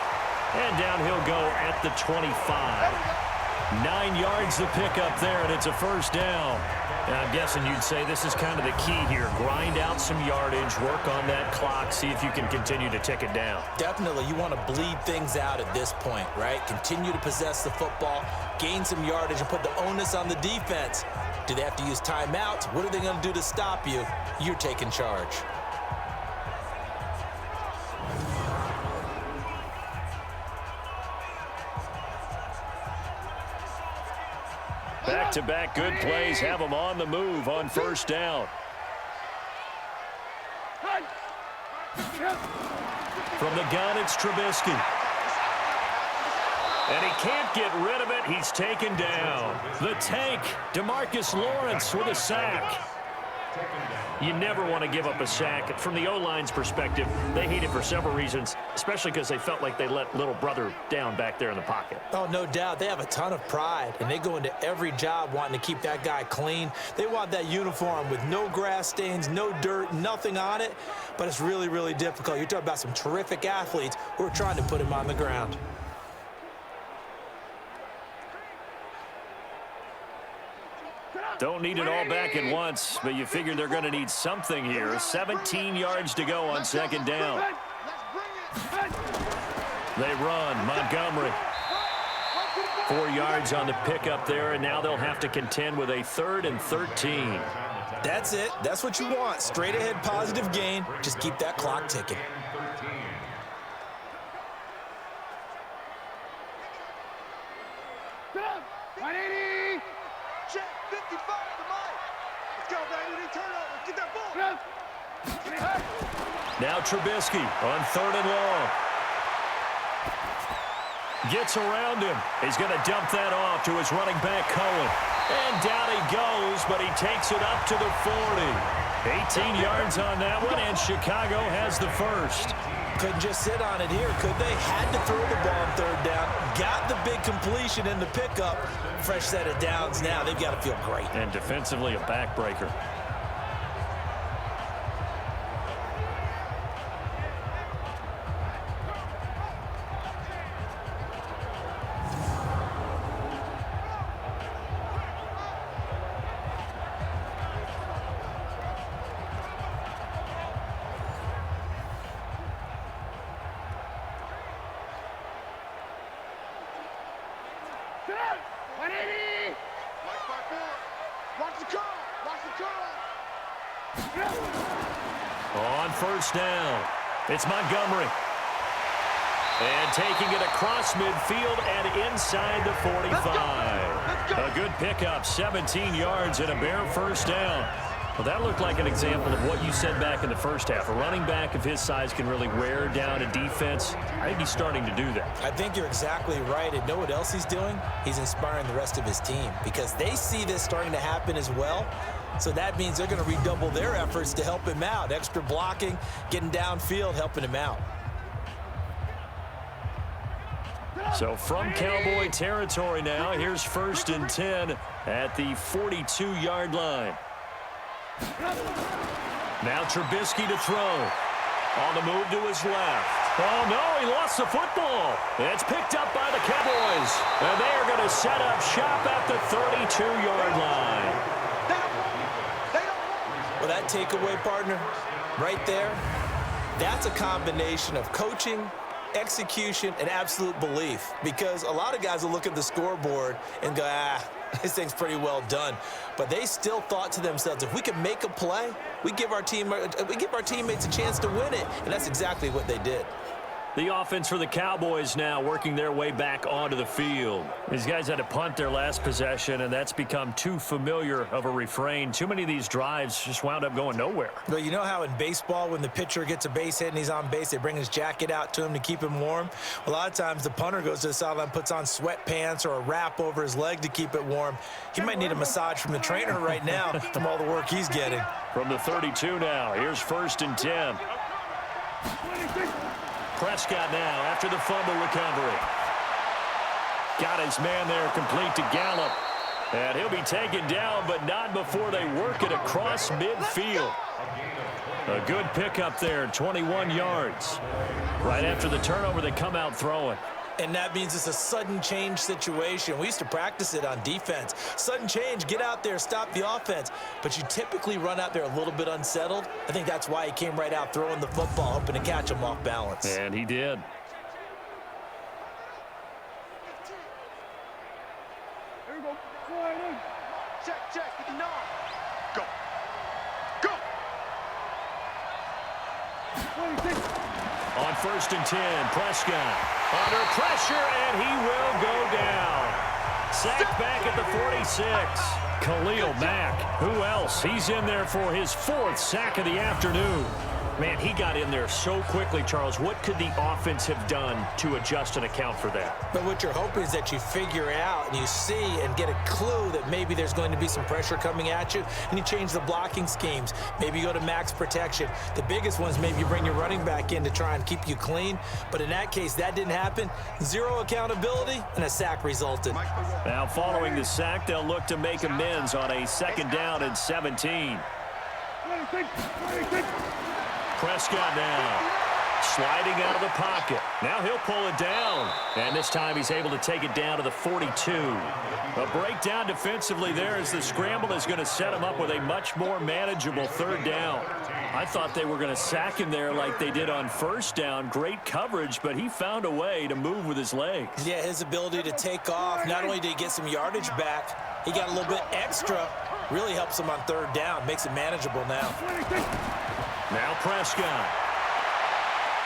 And down he'll go at the 25. 9 yards to pick up there, and it's a 1st down. And I'm guessing you'd say this is kind of the key here. Grind out some yardage, work on that clock, see if you can continue to tick it down. Definitely, you want to bleed things out at this point, right? Continue to possess the football, gain some yardage, and put the onus on the defense. Do they have to use timeouts? What are they going to do to stop you? You're taking charge. Back-to-back good plays have them on the move on 1st down. From the gun, it's Trubisky. And he can't get rid of it. He's taken down. The tank, DeMarcus Lawrence with a sack. You never want to give up a sack. From the O-line's perspective, they hate it for several reasons, especially because they felt like they let little brother down back there in the pocket. Oh, no doubt. They have a ton of pride, and they go into every job wanting to keep that guy clean. They want that uniform with no grass stains, no dirt, nothing on it, but it's really, really difficult. You're talking about some terrific athletes who are trying to put him on the ground. Don't need it all back at once, but you figure they're going to need something here. 17 yards to go on 2nd down. They run. Montgomery. 4 yards on the pickup there, and now they'll have to contend with a 3rd and 13. That's it. That's what you want. Straight ahead positive gain. Just keep that clock ticking. Check 55 to Mike. Let's go, baby. Turnover. Get that ball. Now Trubisky on 3rd and long. Gets around him. He's going to dump that off to his running back, Cohen. And down he goes, but he takes it up to the 40. 18 yards on that one, and Chicago has the 1st. Couldn't just sit on it here, could they? Had to throw the ball on 3rd down. Got the big completion in the pickup. Fresh set of downs now. They've got to feel great. And defensively, a backbreaker. On 1st down, it's Montgomery. And taking it across midfield and inside the 45. A good pickup, 17 yards and a bare first down. Well, that looked like an example of what you said back in the first half. A running back of his size can really wear down a defense. I think he's starting to do that. I think you're exactly right. And know what else he's doing? He's inspiring the rest of his team because they see this starting to happen as well. So that means they're going to redouble their efforts to help him out. Extra blocking, getting downfield, helping him out. So from Cowboy territory now, here's 1st and 10 at the 42-yard line. Now Trubisky to throw. On the move to his left. Oh, no, he lost the football. It's picked up by the Cowboys. And they are going to set up shop at the 32-yard line. Well, that takeaway, partner, right there, that's a combination of coaching, execution, and absolute belief. Because a lot of guys will look at the scoreboard and go, this thing's pretty well done. But they still thought to themselves, if we can make a play, we give our teammates a chance to win it. And that's exactly what they did. The offense for the Cowboys now working their way back onto the field. These guys had to punt their last possession, and that's become too familiar of a refrain. Too many of these drives just wound up going nowhere. Well, you know how in baseball, when the pitcher gets a base hit and he's on base, they bring his jacket out to him to keep him warm? A lot of times the punter goes to the sideline, puts on sweatpants or a wrap over his leg to keep it warm. He might need a massage from the trainer right now from all the work he's getting. From the 32 now, here's 1st and 10. Prescott now after the fumble recovery. Got his man there complete to Gallup. And he'll be taken down, but not before they work it across midfield. A good pickup there, 21 yards. Right after the turnover, they come out throwing. And that means it's a sudden change situation. We used to practice it on defense. Sudden change, get out there, stop the offense. But you typically run out there a little bit unsettled. I think that's why he came right out throwing the football, hoping to catch him off balance. And he did. Here we go. Check, get the knob. Go. Go. On 1st and 10, Prescott under pressure, and he will go down. Sacked back at the 46. Khalil Mack, who else? He's in there for his 4th sack of the afternoon. Man, he got in there so quickly, Charles. What could the offense have done to adjust and account for that? But what you're hoping is that you figure out and you see and get a clue that maybe there's going to be some pressure coming at you, and you change the blocking schemes. Maybe you go to max protection. The biggest ones, maybe you bring your running back in to try and keep you clean. But in that case, that didn't happen. Zero accountability, and a sack resulted. Now, following the sack, they'll look to make amends on a 2nd down and 17. Prescott now sliding out of the pocket. Now he'll pull it down. And this time he's able to take it down to the 42. A breakdown defensively there as the scramble is going to set him up with a much more manageable 3rd down. I thought they were going to sack him there like they did on 1st down. Great coverage, but he found a way to move with his legs. Yeah, his ability to take off. Not only did he get some yardage back, he got a little bit extra. Really helps him on 3rd down. Makes it manageable now. Now Prescott.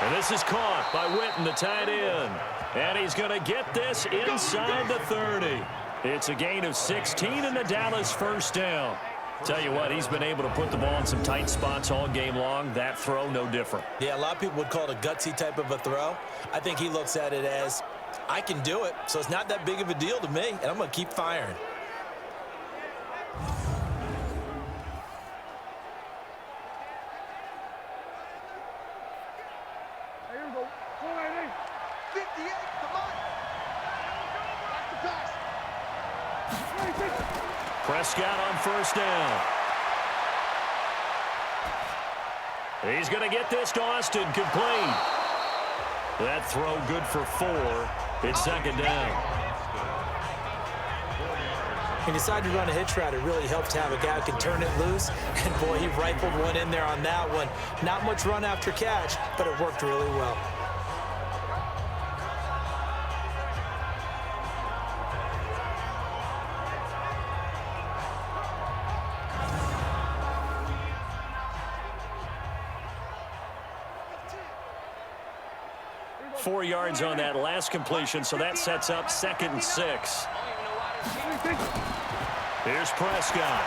And this is caught by Witten, the tight end. And he's going to get this inside the 30. It's a gain of 16 and the Dallas 1st down. Tell you what, he's been able to put the ball in some tight spots all game long. That throw, no different. Yeah, a lot of people would call it a gutsy type of a throw. I think he looks at it as, I can do it, so it's not that big of a deal to me, and I'm going to keep firing. Prescott on 1st down. He's going to get this to Austin complete. That throw good for 4. It's 2nd down. He decided to run a hitch route. It really helps to have a guy who can turn it loose. And, boy, he rifled one in there on that one. Not much run after catch, but it worked really well. 4 yards on that last completion, so that sets up 2nd and 6. Here's Prescott.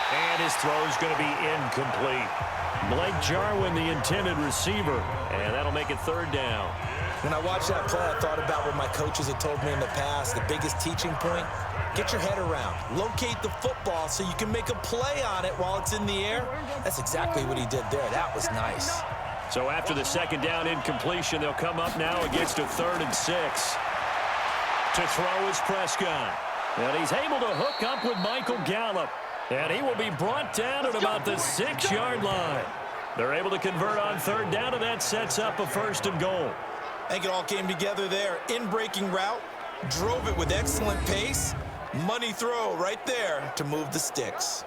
And his throw is going to be incomplete. Blake Jarwin, the intended receiver, and that'll make it 3rd down. When I watched that play, I thought about what my coaches had told me in the past. The biggest teaching point, get your head around. Locate the football so you can make a play on it while it's in the air. That's exactly what he did there. That was nice. So after the 2nd down incompletion, they'll come up now against a 3rd and 6. To throw is Prescott. And he's able to hook up with Michael Gallup. And he will be brought down at about the 6-yard line. They're able to convert on 3rd down, and that sets up a 1st and goal. I think it all came together there. In-breaking route, drove it with excellent pace. Money throw right there to move the sticks.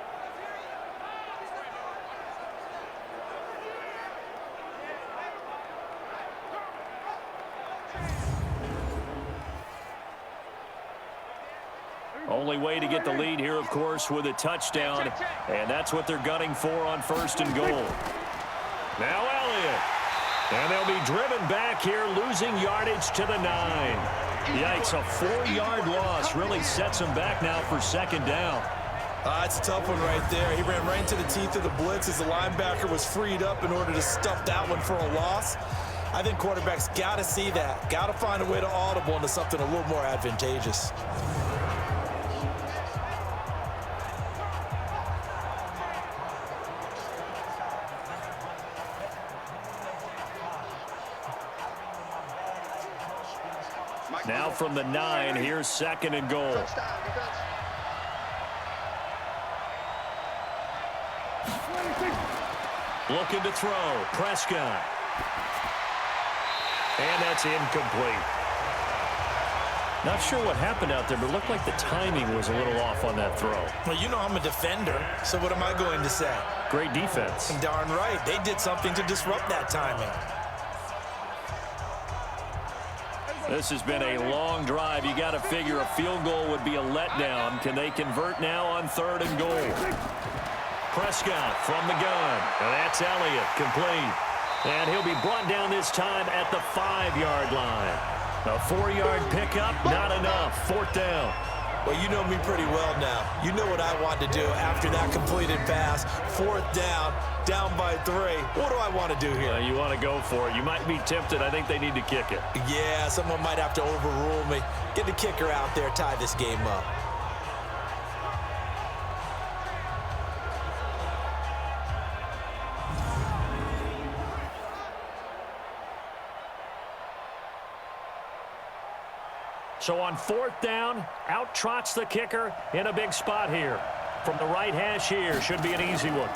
Only way to get the lead here, of course, with a touchdown. And that's what they're gunning for on 1st and goal. Now Elliott. And they'll be driven back here, losing yardage to the 9. Yikes, a 4-yard loss really sets them back now for 2nd down. It's a tough one right there. He ran right into the teeth of the blitz as the linebacker was freed up in order to stuff that one for a loss. I think quarterbacks got to see that. Got to find a way to audible into something a little more advantageous. Now from the 9, here's 2nd and goal. Looking to throw, Prescott. And that's incomplete. Not sure what happened out there, but it looked like the timing was a little off on that throw. Well, you know I'm a defender, so what am I going to say? Great defense. Darn right. They did something to disrupt that timing. This has been a long drive. You got to figure a field goal would be a letdown. Can they convert now on 3rd and goal? Prescott from the gun. And that's Elliott, complete. And he'll be brought down this time at the 5-yard line. A 4-yard pickup, not enough. 4th down. Well, you know me pretty well now. You know what I want to do after that completed pass. 4th down, down by 3. What do I want to do here? You want to go for it. You might be tempted. I think they need to kick it. Yeah, someone might have to overrule me. Get the kicker out there, tie this game up. So on 4th down, out trots the kicker in a big spot here. From the right hash here, should be an easy one.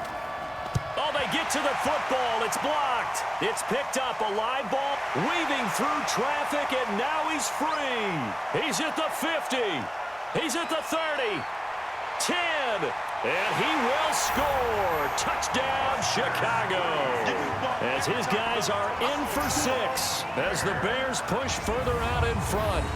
Oh, they get to the football. It's blocked. It's picked up, a live ball, weaving through traffic, and now he's free. He's at the 50. He's at the 30. 10. And he will score. Touchdown, Chicago. As his guys are in for 6. As the Bears push further out in front.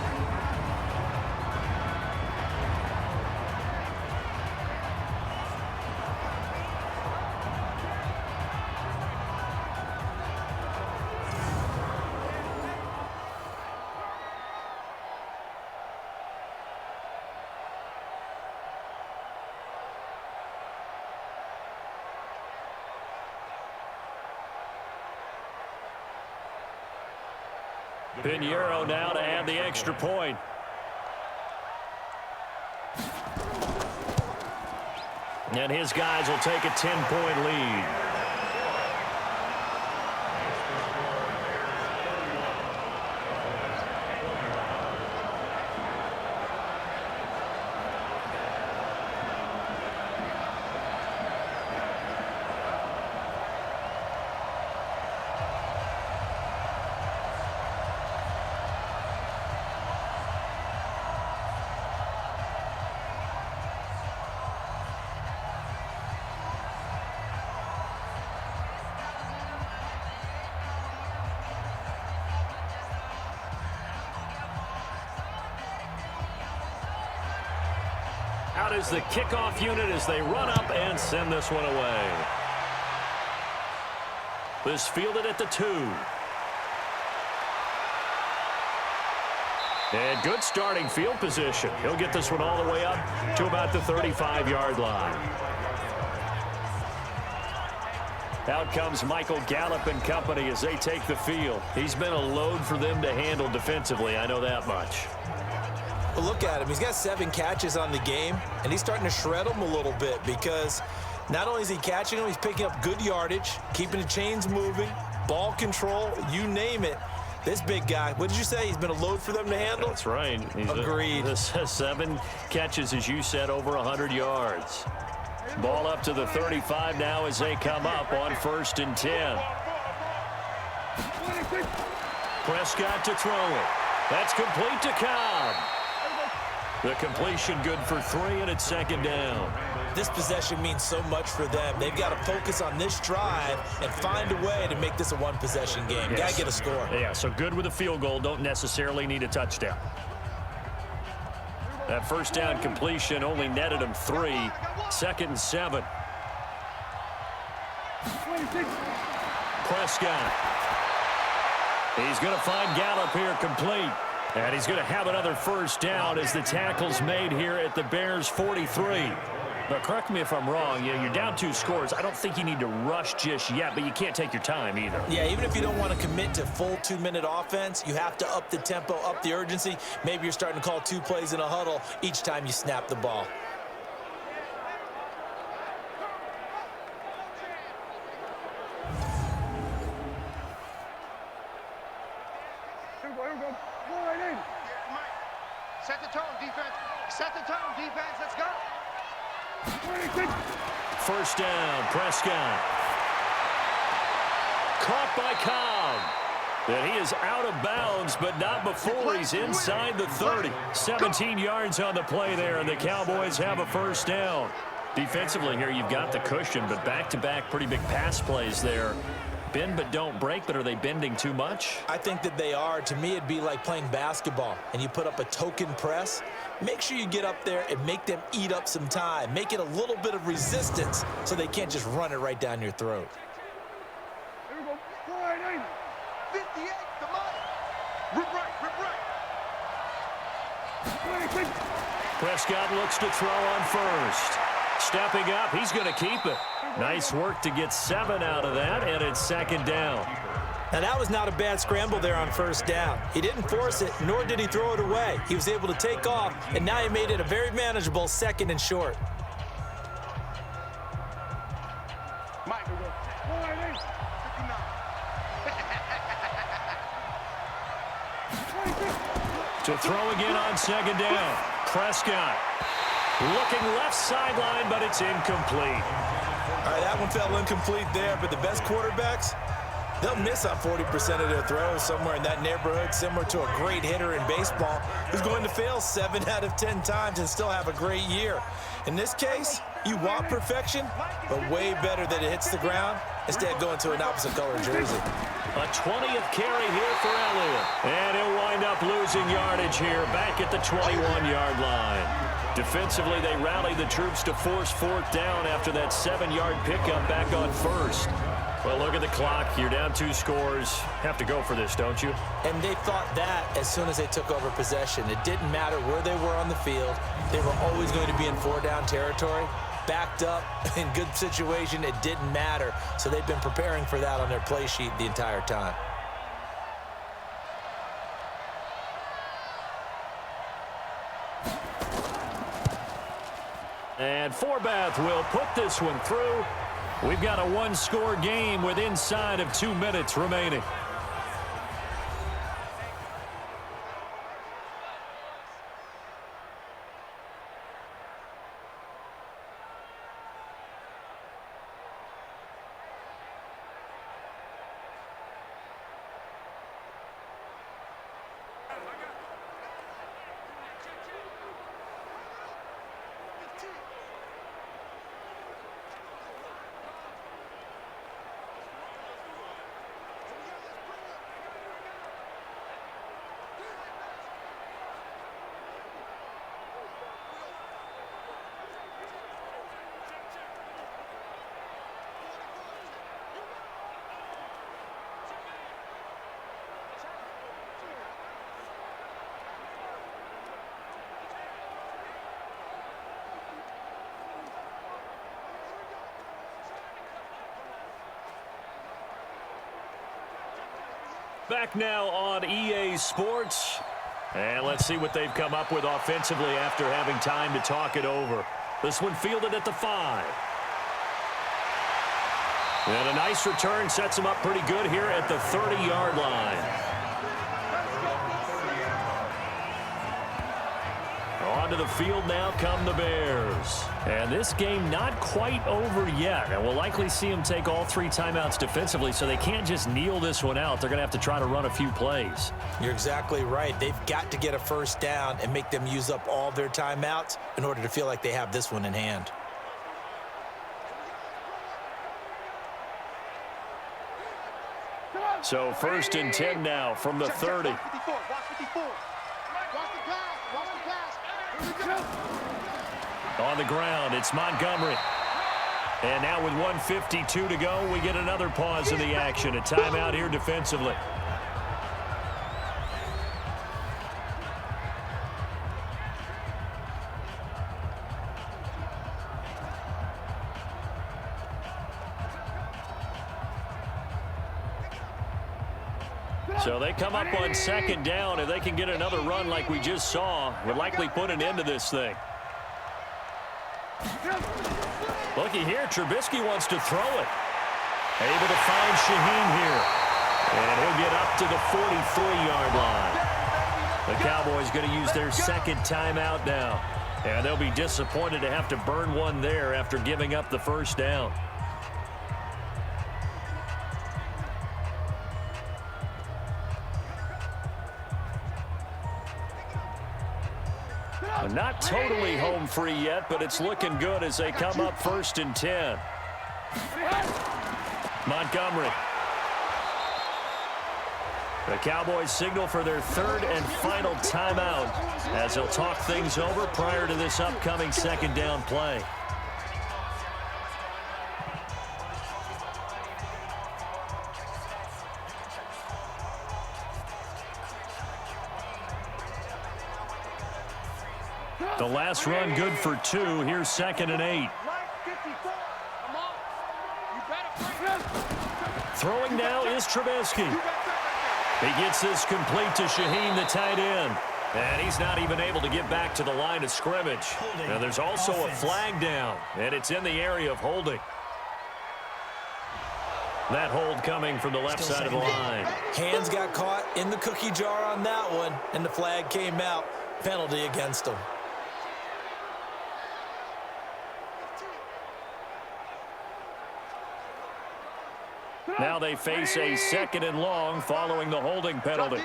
Pinheiro now to add the extra point. And his guys will take a 10-point lead. Out is the kickoff unit as they run up and send this one away. This fielded at the 2. And good starting field position. He'll get this one all the way up to about the 35-yard line. Out comes Michael Gallup and company as they take the field. He's been a load for them to handle defensively, I know that much. Well, look at him. He's got 7 catches on the game, and he's starting to shred them a little bit because not only is he catching them, he's picking up good yardage, keeping the chains moving, ball control, you name it. This big guy, what did you say? He's been a load for them to handle? That's right. Agreed. 7 catches, as you said, over 100 yards. Ball up to the 35 now as they come up on 1st and 10. Prescott to throw it. That's complete to Cobb. The completion good for 3, and it's 2nd down. This possession means so much for them. They've got to focus on this drive and find a way to make this a one-possession game. Yes. Got to get a score. Yeah, so good with a field goal. Don't necessarily need a touchdown. That 1st down completion only netted him 3. 2nd and 7. Prescott. He's going to find Gallup here complete. And he's going to have another 1st down as the tackle's made here at the Bears' 43. Now, correct me if I'm wrong. You're down 2 scores. I don't think you need to rush just yet, but you can't take your time either. Yeah, even if you don't want to commit to full 2-minute offense, you have to up the tempo, up the urgency. Maybe you're starting to call 2 plays in a huddle each time you snap the ball. Set the tone, defense. Set the tone, defense. Let's go. 1st down, Prescott. Caught by Cobb. And he is out of bounds, but not before he's inside the 30. 17 yards on the play there, and the Cowboys have a 1st down. Defensively here, you've got the cushion, but back-to-back pretty big pass plays there. Bend but don't break, but are they bending too much? I think that they are. To me, it'd be like playing basketball, and you put up a token press. Make sure you get up there and make them eat up some time. Make it a little bit of resistance so they can't just run it right down your throat. Here we go. 58, the money. Rip right, rip right. Prescott looks to throw on 1st. Stepping up, he's going to keep it. Nice work to get 7 out of that, and it's 2nd down. Now, that was not a bad scramble there on 1st down. He didn't force it, nor did he throw it away. He was able to take off, and now he made it a very manageable 2nd and short. Mike, we go. 59. To throw again on 2nd down. Prescott looking left sideline, but it's incomplete. All right, that one fell incomplete there, but the best quarterbacks, they'll miss on 40% of their throws, somewhere in that neighborhood, similar to a great hitter in baseball who's going to fail 7 out of 10 times and still have a great year. In this case, you want perfection, but way better that it hits the ground instead of going to an opposite color jersey. A 20th carry here for Elliott. And he'll wind up losing yardage here back at the 21-yard line. Defensively, they rally the troops to force 4th down after that 7-yard pickup back on 1st. Well, look at the clock. You're down 2 scores. Have to go for this, don't you? And they thought that as soon as they took over possession. It didn't matter where they were on the field. They were always going to be in 4-down territory. Backed up, in good situation, it didn't matter. So they've been preparing for that on their play sheet the entire time. And Forbath will put this one through. We've got a 1-score game with inside of 2 minutes remaining. Back now on EA Sports. And let's see what they've come up with offensively after having time to talk it over. This one fielded at the 5. And a nice return sets him up pretty good here at the 30-yard line. Onto the field now come the Bears. And this game not quite over yet. And we'll likely see them take all 3 timeouts defensively, so they can't just kneel this one out. They're going to have to try to run a few plays. You're exactly right. They've got to get a first down and make them use up all their timeouts in order to feel like they have this one in hand. So 1st and 10 now from the 30. On the ground, it's Montgomery. And now with 1:52 to go, we get another pause in the action. A timeout here defensively. So they come up on 2nd down. If they can get another run like we just saw, would likely put an end to this thing. Looky here, Trubisky wants to throw it. Able to find Shaheen here. And he'll get up to the 43-yard line. The Cowboys going to use their 2nd timeout now. And they'll be disappointed to have to burn one there after giving up the 1st down. Not totally home free yet, but it's looking good as they come up 1st and 10. Montgomery. The Cowboys signal for their 3rd and final timeout as they'll talk things over prior to this upcoming 2nd down play. The last run good for 2. Here's 2nd and 8. Throwing now is Trubisky. He gets this complete to Shaheen, the tight end. And he's not even able to get back to the line of scrimmage. Now there's also a flag down, and it's in the area of holding. That hold coming from the left side of the line. Hands got caught in the cookie jar on that one, and the flag came out. Penalty against them. Now they face a 2nd and long following the holding penalty.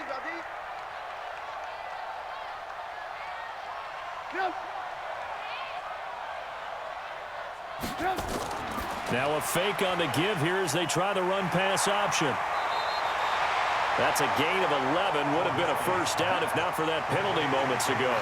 Now a fake on the give here as they try the run-pass option. That's a gain of 11. Would have been a 1st down if not for that penalty moments ago.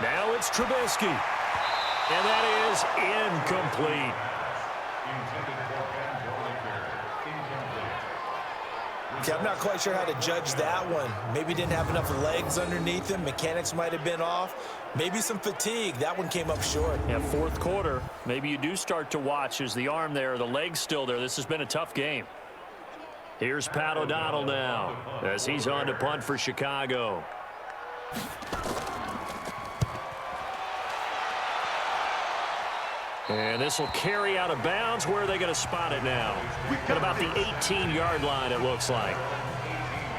Now it's Trubisky. And that is incomplete. Okay, I'm not quite sure how to judge that one. Maybe didn't have enough legs underneath him. Mechanics might have been off. Maybe some fatigue. That one came up short. Yeah, 4th quarter. Maybe you do start to watch as the arm there, the leg's still there. This has been a tough game. Here's Pat O'Donnell now as he's on to punt for Chicago. And this will carry out of bounds. Where are they going to spot it now? At about the 18-yard line, it looks like.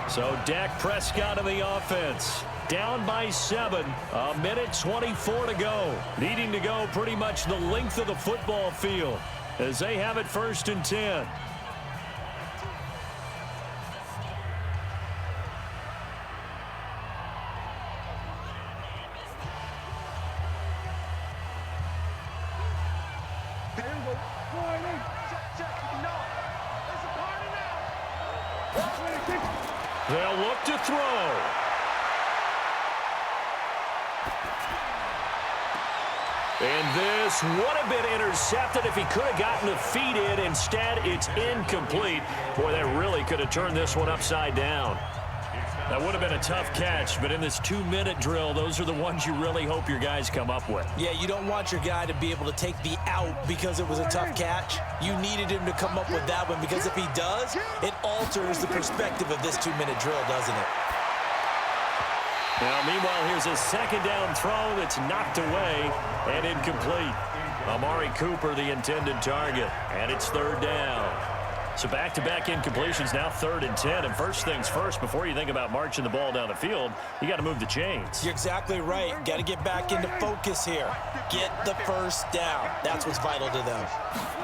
So Dak Prescott in the offense. Down by 7. 1:24 to go. Needing to go pretty much the length of the football field as they have it 1st and 10. They'll look to throw. And this would have been intercepted if he could have gotten the feet in. Instead, it's incomplete. Boy, that really could have turned this one upside down. That would have been a tough catch, but in this 2-minute drill, those are the ones you really hope your guys come up with. Yeah, you don't want your guy to be able to take the out because it was a tough catch. You needed him to come up with that one because if he does, it alters the perspective of this 2-minute drill, doesn't it? Now, meanwhile, here's a second down throw that's knocked away and incomplete. Amari Cooper, the intended target, and it's third down. So back-to-back incompletions, now 3rd and 10. And first things first, before you think about marching the ball down the field, you got to move the chains. You're exactly right. Got to get back into focus here. Get the first down. That's what's vital to them.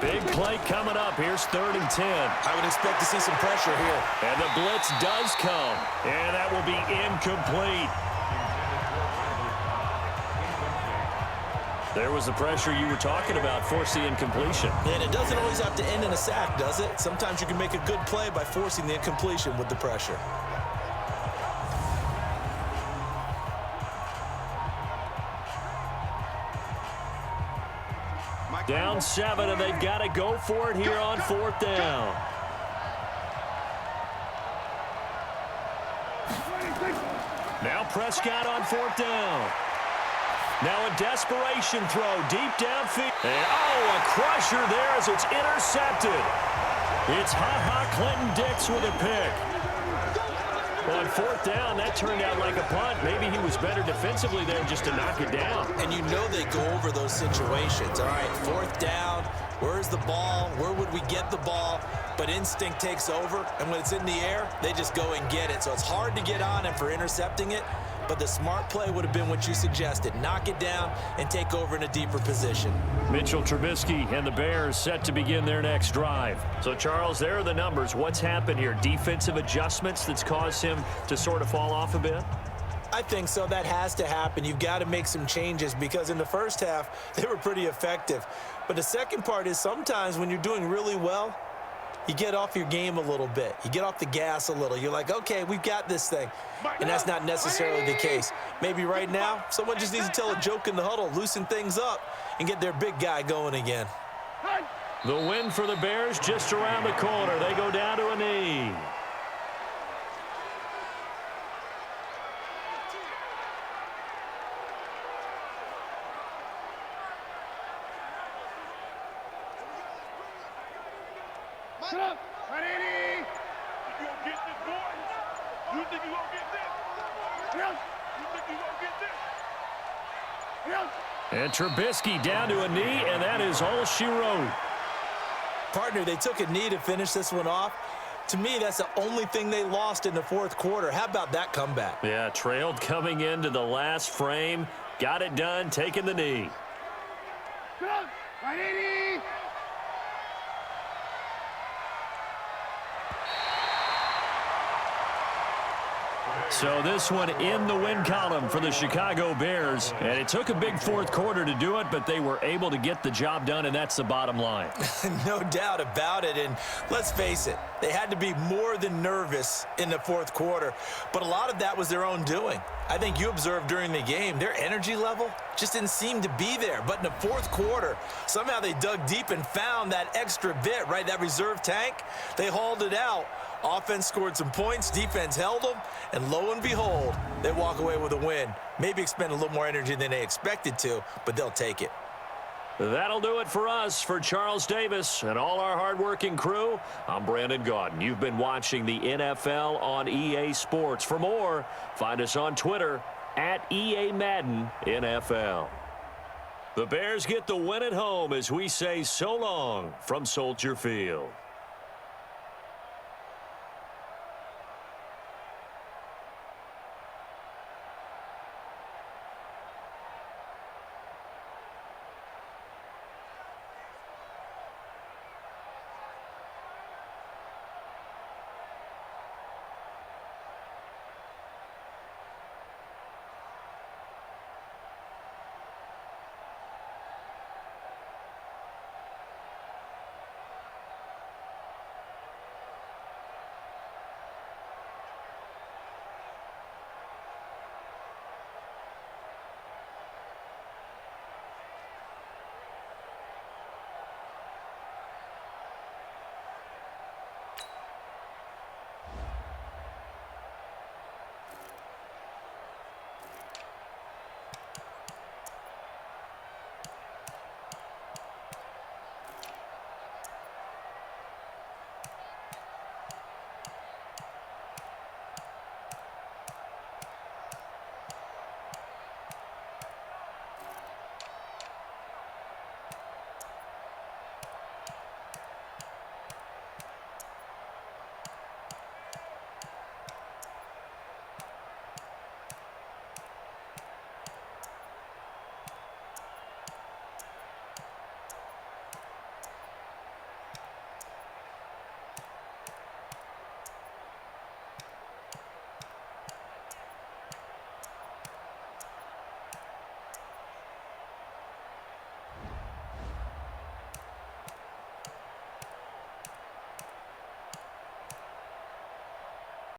Big play coming up. Here's 3rd and 10. I would expect to see some pressure here. And the blitz does come. And that will be incomplete. There was the pressure you were talking about, force the incompletion. And it doesn't always have to end in a sack, does it? Sometimes you can make a good play by forcing the incompletion with the pressure. Down 7, and they've got to go for it here on 4th down. Now Prescott on 4th down. Now a desperation throw deep downfield. And oh, a crusher there as it's intercepted. It's Clinton-Dix with a pick. Well, on 4th down, that turned out like a punt. Maybe he was better defensively there just to knock it down. And you know they go over those situations. All right, 4th down. Where's the ball? Where would we get the ball? But instinct takes over, and when it's in the air, they just go and get it. So it's hard to get on him for intercepting it. But the smart play would have been what you suggested. Knock it down and take over in a deeper position. Mitchell Trubisky and the Bears set to begin their next drive. So, Charles, there are the numbers. What's happened here? Defensive adjustments that's caused him to sort of fall off a bit? I think so. That has to happen. You've got to make some changes because in the first half, they were pretty effective. But the second part is sometimes when you're doing really well, you get off your game a little bit. You get off the gas a little. You're like, okay, we've got this thing. And that's not necessarily the case. Maybe right now, someone just needs to tell a joke in the huddle, loosen things up, and get their big guy going again. The win for the Bears just around the corner. They go down to a knee. And Trubisky down to a knee, and that is all she wrote. Partner, they took a knee to finish this one off. To me, that's the only thing they lost in the 4th quarter. How about that comeback? Yeah, trailed coming into the last frame. Got it done, taking the knee. So this one in the win column for the Chicago Bears. And it took a big 4th quarter to do it, but they were able to get the job done, and that's the bottom line. No doubt about it. And let's face it, they had to be more than nervous in the 4th quarter. But a lot of that was their own doing. I think you observed during the game, their energy level just didn't seem to be there. But in the 4th quarter, somehow they dug deep and found that extra bit, right, that reserve tank. They hauled it out. Offense scored some points, defense held them, and lo and behold, they walk away with a win. Maybe expend a little more energy than they expected to, but they'll take it. That'll do it for us. For Charles Davis and all our hardworking crew, I'm Brandon Gaudin. You've been watching the NFL on EA Sports. For more, find us on Twitter at EA Madden NFL. The Bears get the win at home as we say so long from Soldier Field.